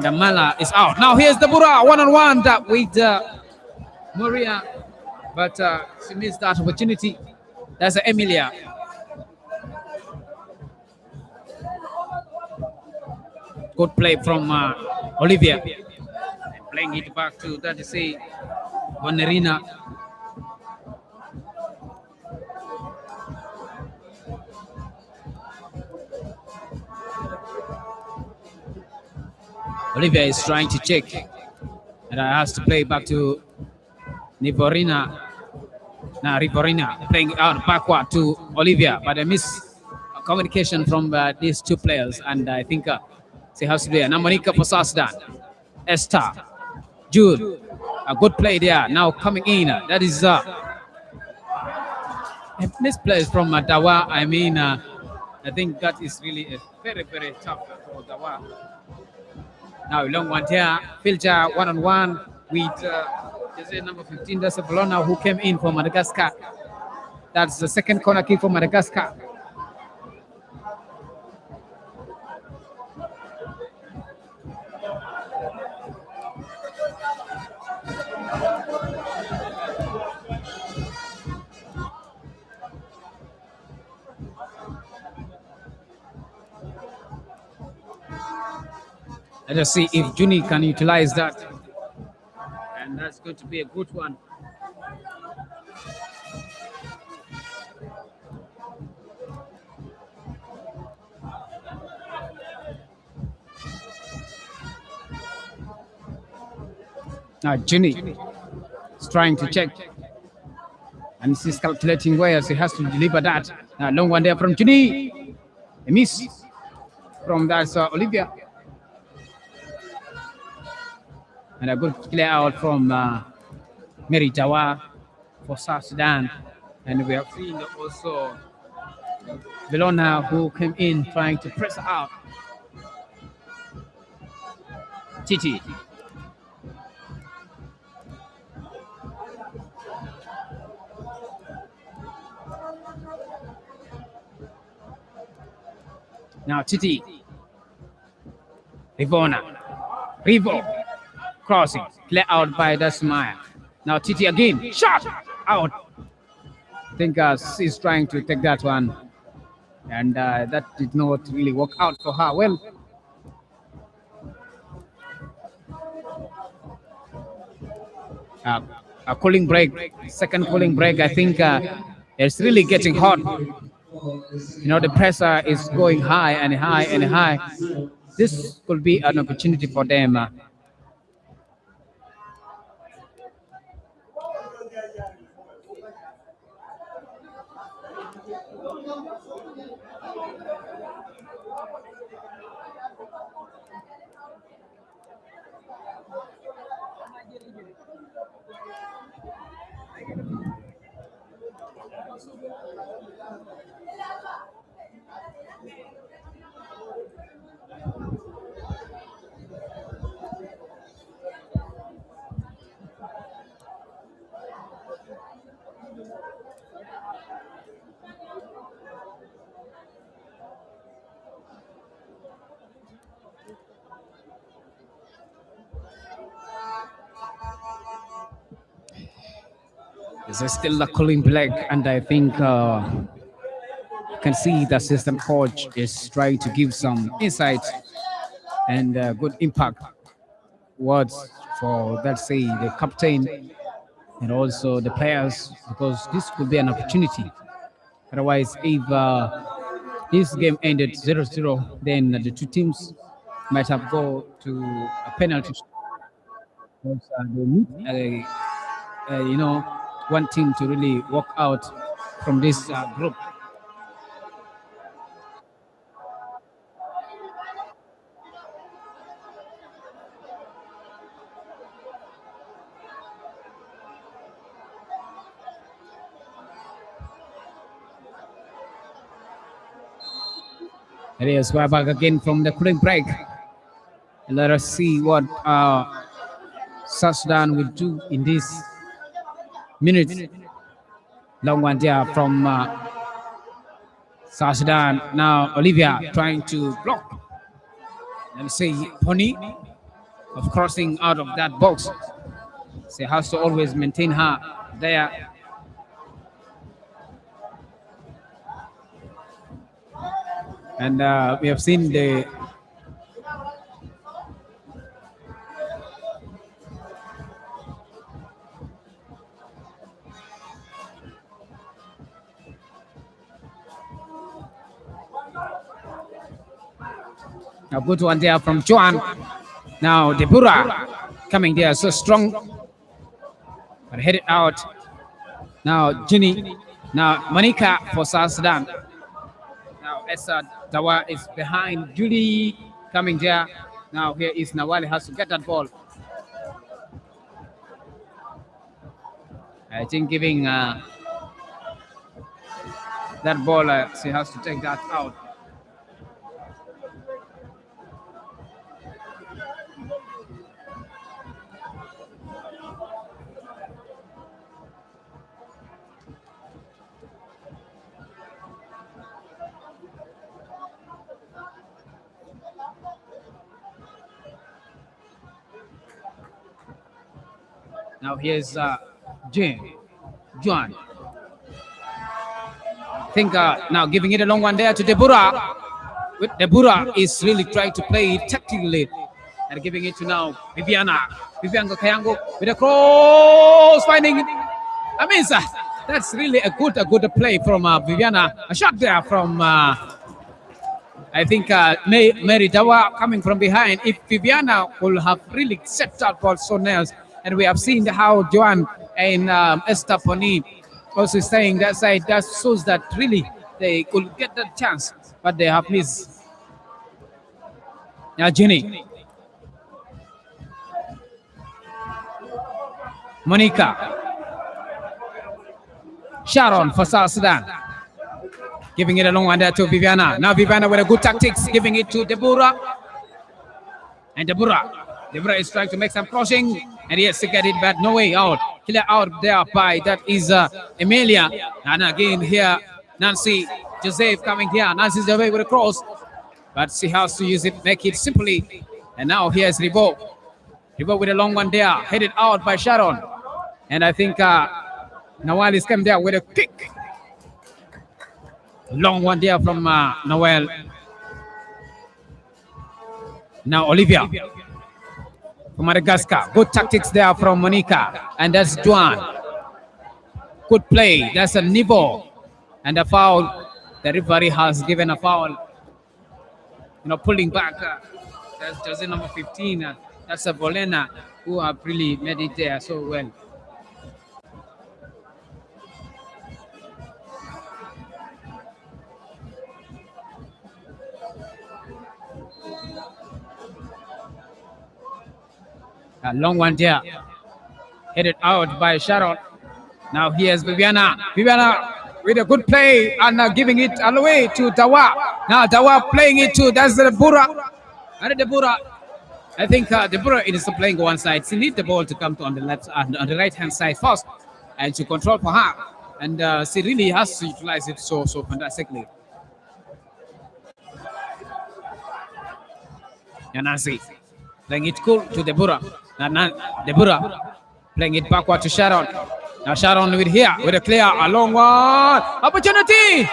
Damala is out. Now here's the Bura one-on-one with Maria, but she missed that opportunity. That's Emilia. Good play from Olivia. And playing it back to that is say Bonerina. Olivia is trying to check, and I has to play back to Nivorina. Now Rivorina playing out backward to Olivia, but I miss communication from these two players, and I think she has to do it. Now Monica for South Sudan. Esther, Jude, a good play there. Now coming in, that is this play is from Dawa. I mean, I think that is really a very, very tough for Dawa. Now long one here, Filter one-on-one with number 15, that's a Bologna who came in for Madagascar. That's the second corner kick for Madagascar. Let us see if Juni can utilize that. And that's going to be a good one. Now Juni is trying to check. And she's calculating where she has to deliver that. Now long one there from Juni. A miss from that Olivia. And a good clear out from Mary Jawa for South Sudan. And we have seen also Bologna who came in trying to press out. Titi. Now Titi. Rivona. Rivo. Crossing. Clear out by Dasmaya. Now Titi again. Shot. Out. I think she's trying to take that one. And that did not really work out for her. Well, a cooling break. Second cooling break. I think it's really getting hot. You know, the pressure is going high and high and high. This could be an opportunity for them. There's still a cooling break, and I think you can see the assistant coach is trying to give some insight and good impact words for, let's say, the captain and also the players, because this could be an opportunity. Otherwise, if this game ended 0-0, then the two teams might have go to a penalty. Because, they need, you know, one team to really walk out from this group. It is we're back again from the cooling break. And let us see what South Sudan will do in this minute. Long one there from South Sudan. Now Olivia trying to block. Let us see Pony of crossing out of that box. She has to always maintain her there. And we have seen the A good one there from Joan. Now Deborah coming there, so strong, but headed out. Now Ginny. Now Monica for South Sudan. Now Essa Dawa is behind Julie coming there. Now here is Nawali, has to get that ball. I think giving that ball, she has to take that out. Now here's Juan. I think now giving it a long one there to Deborah. Deborah is really trying to play it tactically and giving it to now Viviana. Viviana Kayango with a cross, finding it. I mean, that's really a good play from Viviana. A shot there from I think Mary Dawa coming from behind. If Viviana will have really set that ball so nice, and we have seen how Joan and Esther Poni also staying that side, that shows that really they could get that chance, but they have missed. Now Jenny. Monica. Sharon for South Sudan. Giving it a long one there to Viviana. Now Viviana with a good tactics, giving it to Deborah. And Deborah is trying to make some crossing, and he has to get it, but no way out. Clear out there by, that is Emilia. And again here, Nancy Joseph coming here. Nancy's away with a cross, but she has to use it, make it simply. And now here's Ribo. Ribo with a long one there, headed out by Sharon. And I think Nawal is coming there with a kick. Long one there from Noel. Now Olivia from Madagascar. Good tactics there from Monica. And that's Juan. Good play. That's a Nivo. And a foul. The referee has given a foul. Pulling back. That's jersey number 15. That's a Bolena, who have really made it there so well. A long one there, headed out by Sharon. Now here's Viviana. Viviana with a good play and giving it all the way to Dawa. Now Dawa playing it to, that's Deborah. And Deborah, I think Deborah is playing one side. She needs the ball to come to on the left, on the right hand side first, and to control for her. And she really has to utilize it so fantastically. And Nancy playing it cool to Deborah. Deborah playing it backward to Sharon. Now Sharon with here with a clear, a long one. Opportunity!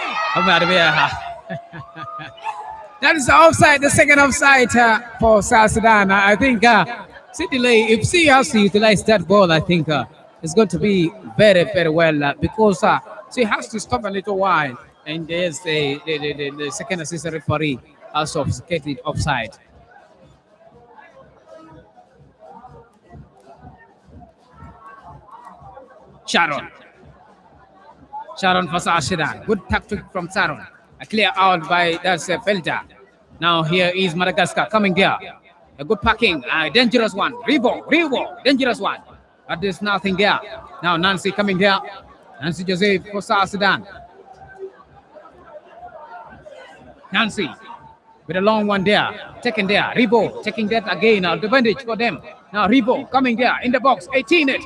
That is the offside, the second offside for South Sudan. I think Sidney, if she has to utilize that ball, I think it's going to be very, very well because she has to stop a little while. And there's the second assistant referee also getting offside. Sharon for South Sudan. Good tactic from Sharon. A clear out by that's Felder. Now here is Madagascar coming there. A good packing, a dangerous one. Rivo, dangerous one. But there's nothing there. Now Nancy coming there. Nancy Joseph for South Sudan. Nancy with a long one there. Taken there. Rivo taking that again. The advantage for them. Now Rivo coming there in the box. 18 it.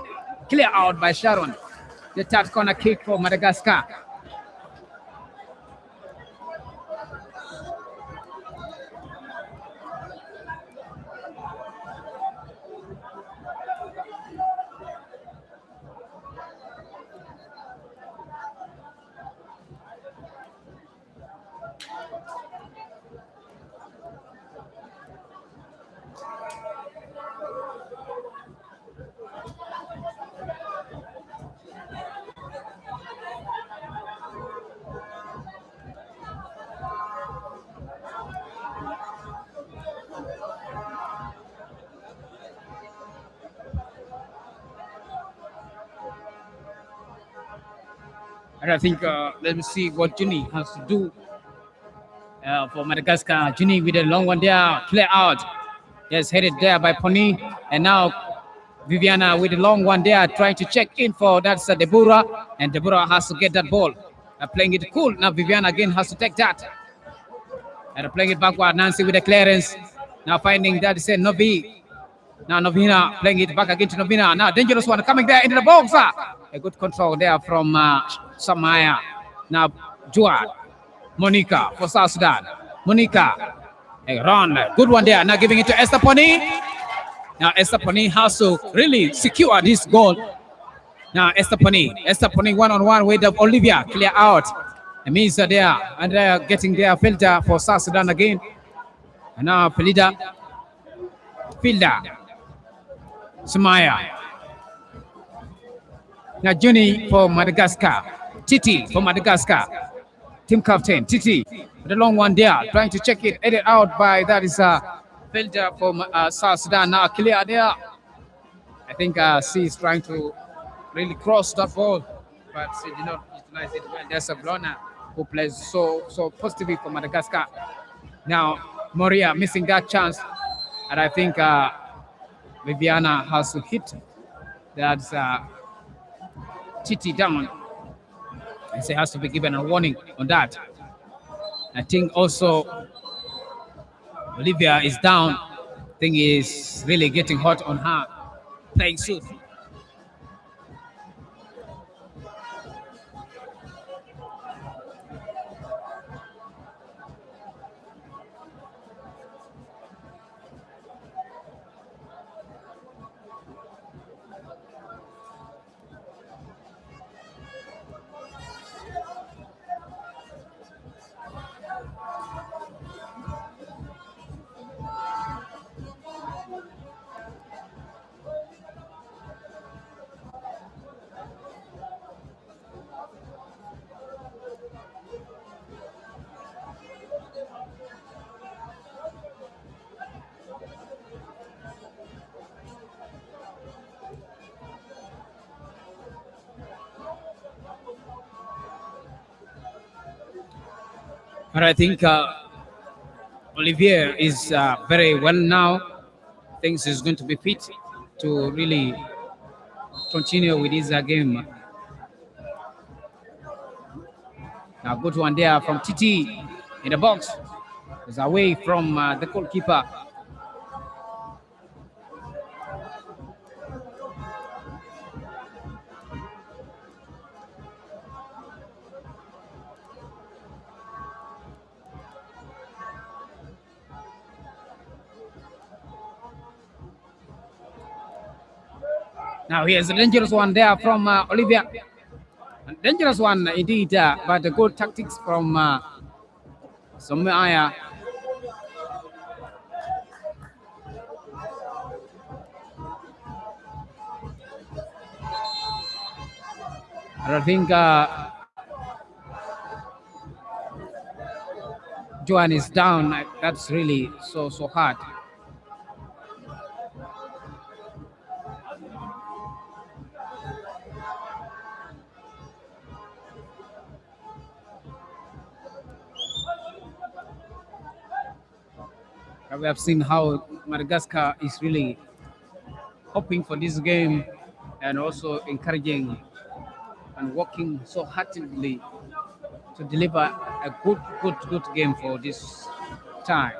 Clear out by Sharon. The third corner kick for Madagascar. And I think let me see what Juni has to do for Madagascar. Juni with a long one there, clear out. Yes, headed there by Pony, and now Viviana with a long one there, trying to check in for that's Deborah, and Deborah has to get that ball. Playing it cool. Now Viviana again has to take that. And playing it backward. Nancy with the clearance. Now finding that is Novi. Now Novina playing it back again to Novina. Now dangerous one coming there into the box. A good control there from Samaya. Now Juad. Monica for South Sudan. Monica. A run. Good one there. Now giving it to Esther Pony. Now Esther Pony has to really secure this goal. Now Esther Pony one-on-one with Olivia, clear out. It means there and they're getting their filter for South Sudan again. And now Felida, Filda, Sumaya. Now Juni for Madagascar, Titi for Madagascar, team captain Titi. The long one there, trying to check it, edit out by that is filter from South Sudan. Now clear there. I think she is trying to really cross that ball, but she did not utilize it well. There's a Blona who plays so positively for Madagascar. Now Moria missing that chance, and I think Viviana has to hit that Titi down, and she has to be given a warning on that. I think also Olivia is down. I think is really getting hot on her playing suit. But I think Olivier is very well now. Thinks he's going to be fit to really continue with his game. Now good one there from Titi in the box. It's away from the goalkeeper. Now here's a dangerous one there from Olivia. A dangerous one indeed, but the good tactics from Somaya. I think Joan is down. That's really so hard. We have seen how Madagascar is really hoping for this game and also encouraging and working so heartily to deliver a good game for this time.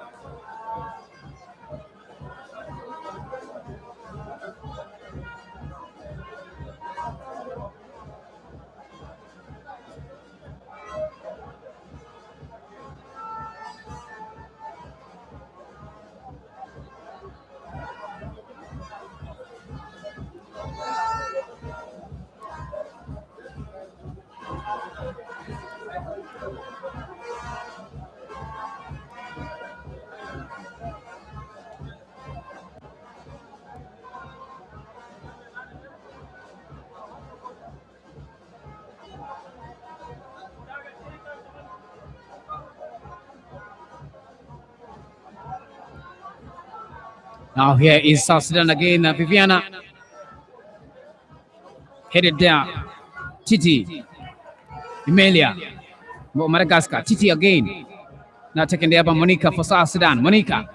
Now here is South Sudan again, Viviana. Headed there, Titi. Emilia, Madagascar. Titi again. Now taken there by Monica for South Sudan. Monica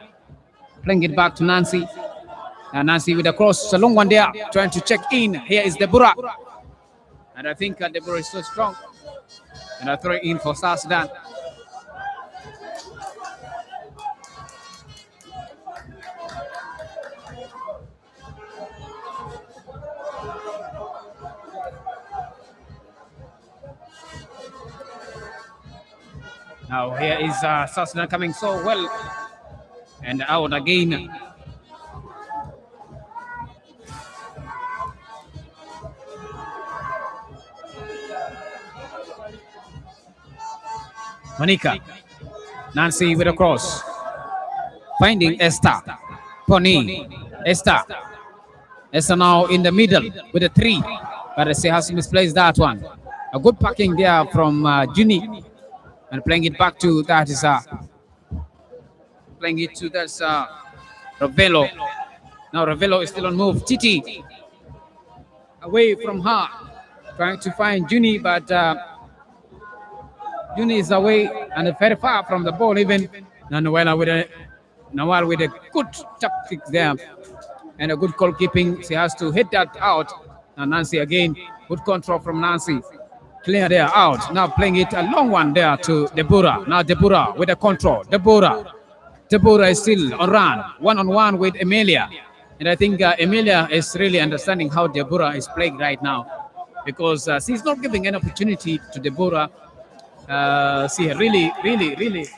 playing it back to Nancy. Nancy with a cross. It's a long one there. Trying to check in. Here is Deborah. And I think Deborah is so strong. And I throw it in for South Sudan. Now here is South Sudan coming so well. And out again. Monica. Nancy with a cross. Finding Esther. Pony. Esther. Esther now in the middle with a 3. But she has misplaced that one. A good packing there from Juni. And playing it back to that is playing it to that's Ravello. Now Ravello is still on move. Titi away from her, trying to find Juni, but Juni is away and very far from the ball. Even Nawal with a good tactics there and a good goalkeeping. She has to hit that out. Now Nancy again, good control from Nancy. Clear there out. Now playing it a long one there to Deborah. Now Deborah with a control. Deborah is still on run. One-on-one with Emilia. And I think Emilia is really understanding how Deborah is playing right now, because she's not giving an opportunity to Deborah. She really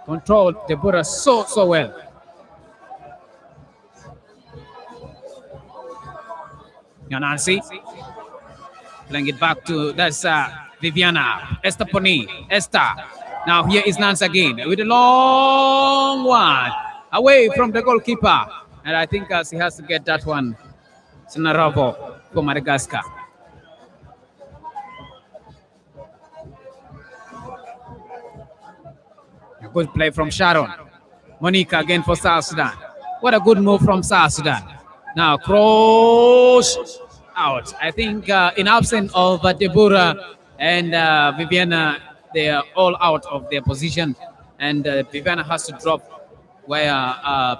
controlled Deborah so well. Now Nancy playing it back to that's Viviana. Esther Pony. Esther. Now here is Nancy again with a long one away from the goalkeeper. And I think she has to get that one. Senaravo for Madagascar. A good play from Sharon. Monica again for South Sudan. What a good move from South Sudan. Now cross out. I think in absence of Deborah and Viviana, they are all out of their position. And Viviana has to drop where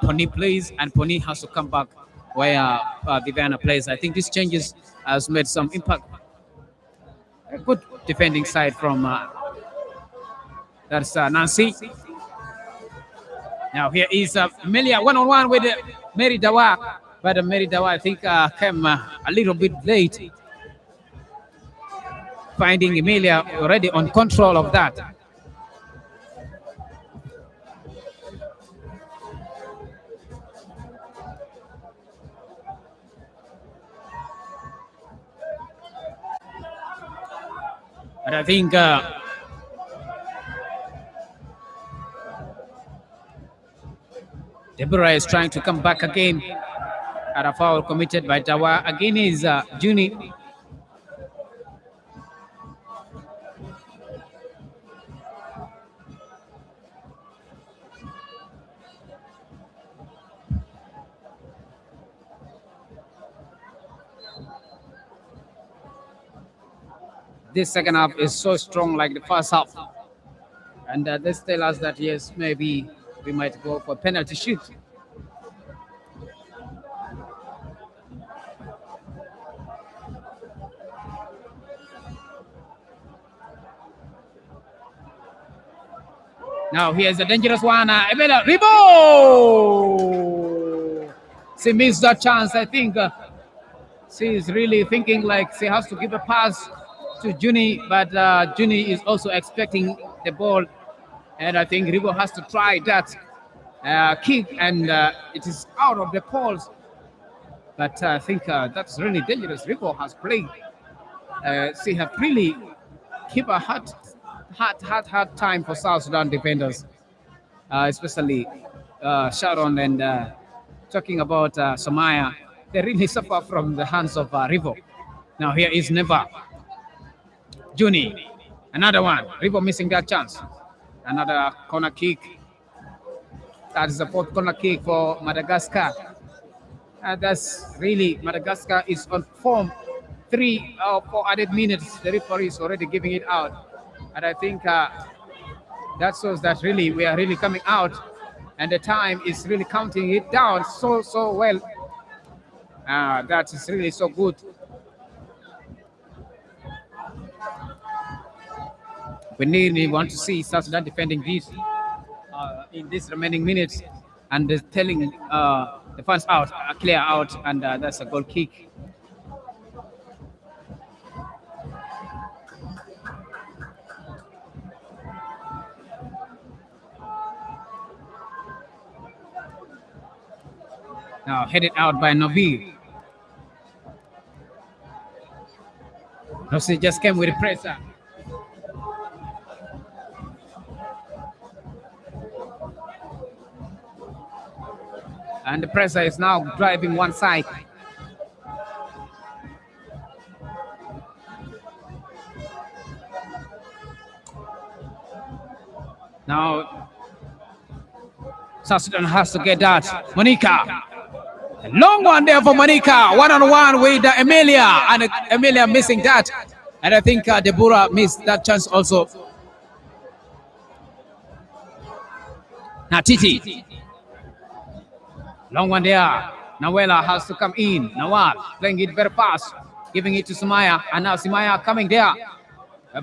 Pony plays, and Pony has to come back where Viviana plays. I think these changes has made some impact. A good defending side from that's Nancy. Now here is Emilia one-on-one with Mary Dawa, but Mary Dawa I think came a little bit late. Finding Emilia already on control of that. But I think Deborah is trying to come back again at a foul committed by Dawa. Again is Juni. This second half is so strong like the first half. And this tells us that yes, maybe we might go for penalty shoot. Now here's a dangerous one. Ebela Ribo! She missed that chance. I think she is really thinking like she has to give a pass to Juni, but Juni is also expecting the ball, and I think Ribo has to try that kick, and it is out of the poles. But I think that's really dangerous. Ribo has played. She have really keep a hard time for South Sudan defenders, especially Sharon and talking about Somaya. They really suffer from the hands of Ribo. Now here is Neva. Juni, another one. Ribo missing that chance. Another corner kick. That is the fourth corner kick for Madagascar. That's really, Madagascar is on form 3 or 4 added minutes. The referee is already giving it out, and I think that shows that really we are really coming out, and the time is really counting it down so well. That is really so good. We really want to see South Sudan defending this in these remaining minutes, and telling the fans out, clear out, and that's a goal kick. Now headed out by Navi. Navi just came with the pressure. And the pressure is now driving one side. Now, South Sudan has to get that. Monica. A long one there for Monica. One-on-one with Emilia. And Emilia missing that. And I think Deborah missed that chance also. Now, Titi. Long one there. Nawela has to come in. Nawal playing it very fast. Giving it to Sumaya. And now Sumaya coming there.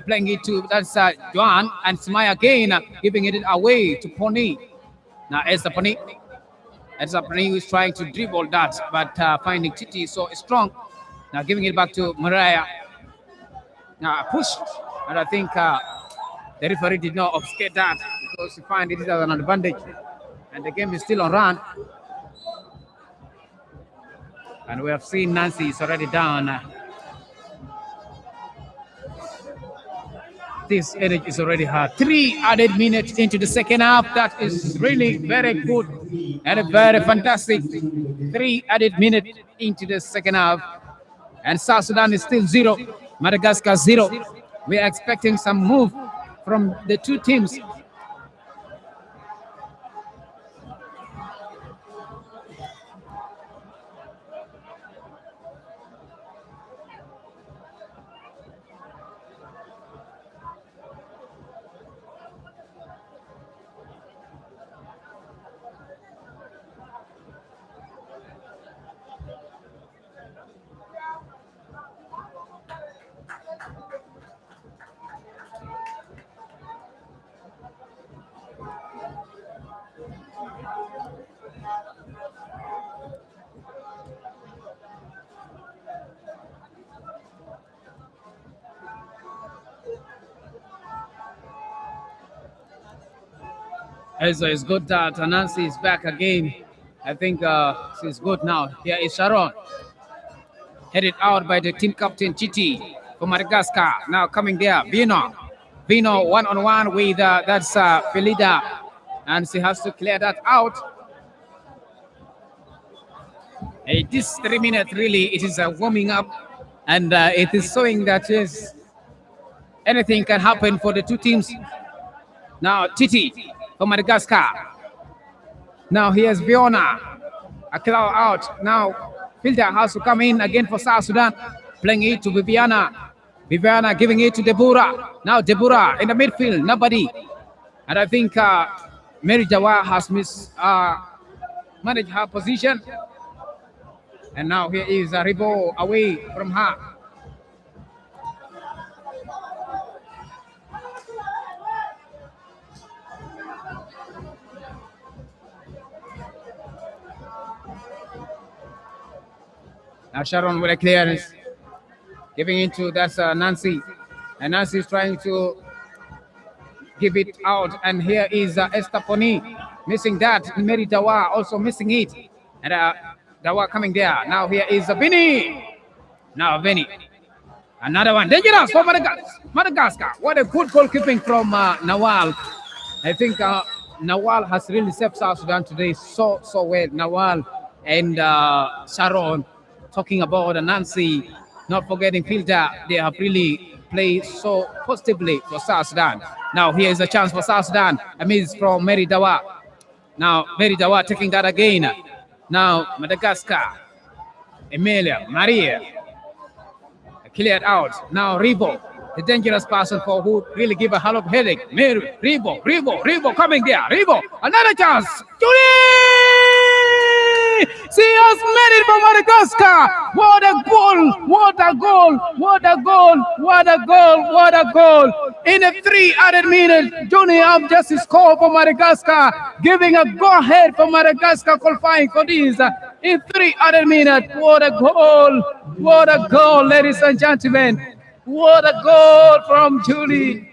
Playing it to, that's Joan. And Sumaya again giving it away to Pony. Now Esther Pony. Esther Pony is trying to dribble that. But finding Titi so strong. Now giving it back to Mariah. Now push. And I think the referee did not obfuscate that, because he finds it as an advantage. And the game is still on run. And we have seen Nancy is already down. This energy is already hard. 3 added minutes into the second half. That is really very good and very fantastic. 3 added minutes into the second half. And South Sudan is still 0. Madagascar 0. We are expecting some move from the two teams. Also, it's good that Nancy is back again. I think she's good now. Here is Sharon. Headed out by the team captain, Chiti, for Madagascar. Now coming there, Vino. Vino one-on-one with, that's Felida. And she has to clear that out. This 3 minutes, really, it is a warming up. And it is showing that anything can happen for the two teams. Now, Titi. For Madagascar. Now here's Viona. Akilao out. Now Filter has to come in again for South Sudan. Playing it to Viviana. Viviana giving it to Deborah. Now Deborah in the midfield. Nobody. And I think Mary Jawa has managed her position. And now here is Ribo away from her. Now Sharon with a clearance, giving into that's Nancy, and Nancy is trying to give it out. And here is Esther Poni missing that. Mary Dawa also missing it, and Dawa coming there. Now here is Vini. Now Vini, another one dangerous for Madagascar. What a good goalkeeping from Nawal. I think Nawal has really saved South Sudan today so well. Nawal and Sharon. Talking about Nancy, not forgetting Filter, they have really played so positively for South Sudan. Now here is a chance for South Sudan. A miss from Mary Dawa. Now Mary Dawa taking that again. Now Madagascar. Emilia, Maria. cleared out. Now Ribo, the dangerous person for who really give a hell of headache. Ribo coming there. Ribo, another chance. She has made it for Madagascar. What a goal! What a goal! What a goal! What a goal! What a goal! In the 3 added minutes, Juni have just scored for Madagascar, giving a go-ahead for Madagascar qualifying for this. In 3 added minutes, what a goal! What a goal, ladies and gentlemen! What a goal from Juni!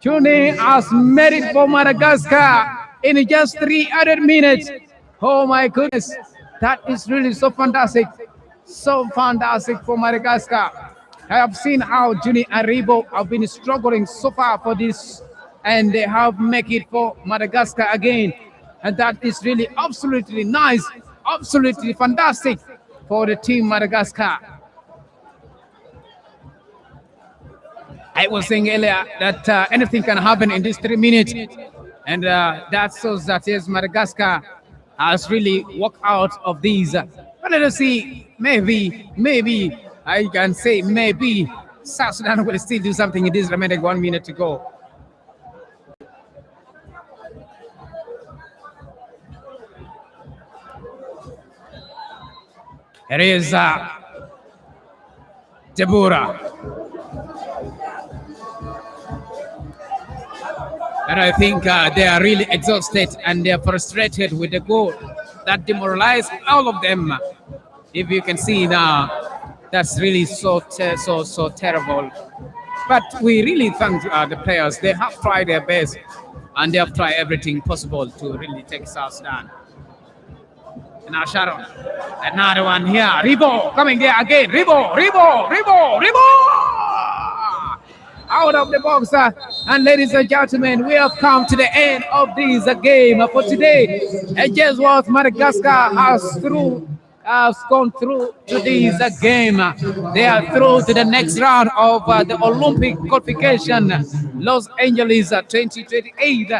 Juni has made it for Madagascar in just 3 added minutes. Oh my goodness! That is really so fantastic for Madagascar. I have seen how Juni and Ribo have been struggling so far for this, and they have made it for Madagascar again. And that is really absolutely nice, absolutely fantastic for the team Madagascar. I was saying earlier that anything can happen in these 3 minutes, and that shows that yes, Madagascar has really walked out of these. But let us see, maybe, I can say maybe South Sudan will still do something in this remaining 1 minute to go. Here is Deborah. And I think they are really exhausted and they are frustrated with the goal that demoralized all of them. If you can see now, that's really so terrible. But we really thank the players. They have tried their best and they have tried everything possible to really take South Sudan. And now Sharon, another one here. Ribo coming there again. Ribo. Out of the box. And ladies and gentlemen, we have come to the end of this game for today. And just what Madagascar has gone through to this game. They are through to the next round of the Olympic qualification, Los Angeles 2028.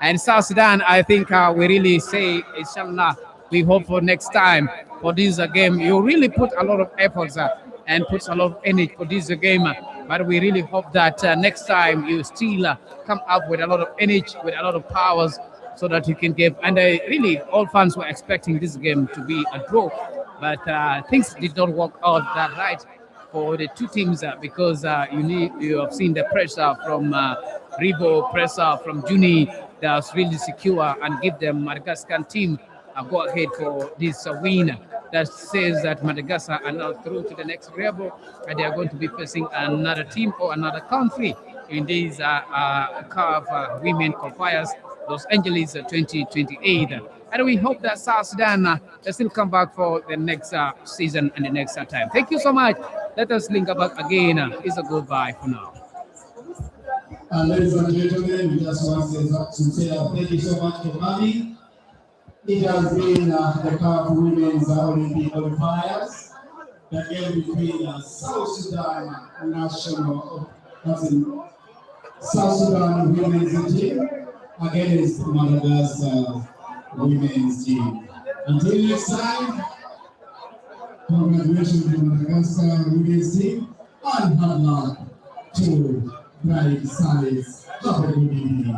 And South Sudan, I think we really say, inshallah, we hope for next time for this game. You really put a lot of efforts and put a lot of energy for this game. But we really hope that next time you still come up with a lot of energy, with a lot of powers, so that you can give. And really, all fans were expecting this game to be a draw, but things did not work out that right for the two teams because you have seen the pressure from Ribo, pressure from Juni that's really secure and give them Madagascar team a go ahead for this win. That says that Madagascar are now through to the next level and they are going to be facing another team or another country in these CAF Women Qualifiers Los Angeles 2028. And we hope that South Sudan still come back for the next season and the next time. Thank you so much. Let us link up again. It's a goodbye for now. Ladies and gentlemen, we just want to say thank you so much for coming. It has been the CAF Women's Olympic Qualifiers, the game between South Sudan national, South Sudan women's team against Madagascar women's team. Until next time, congratulations to Madagascar women's team and hard luck to bright sides. Have a good evening.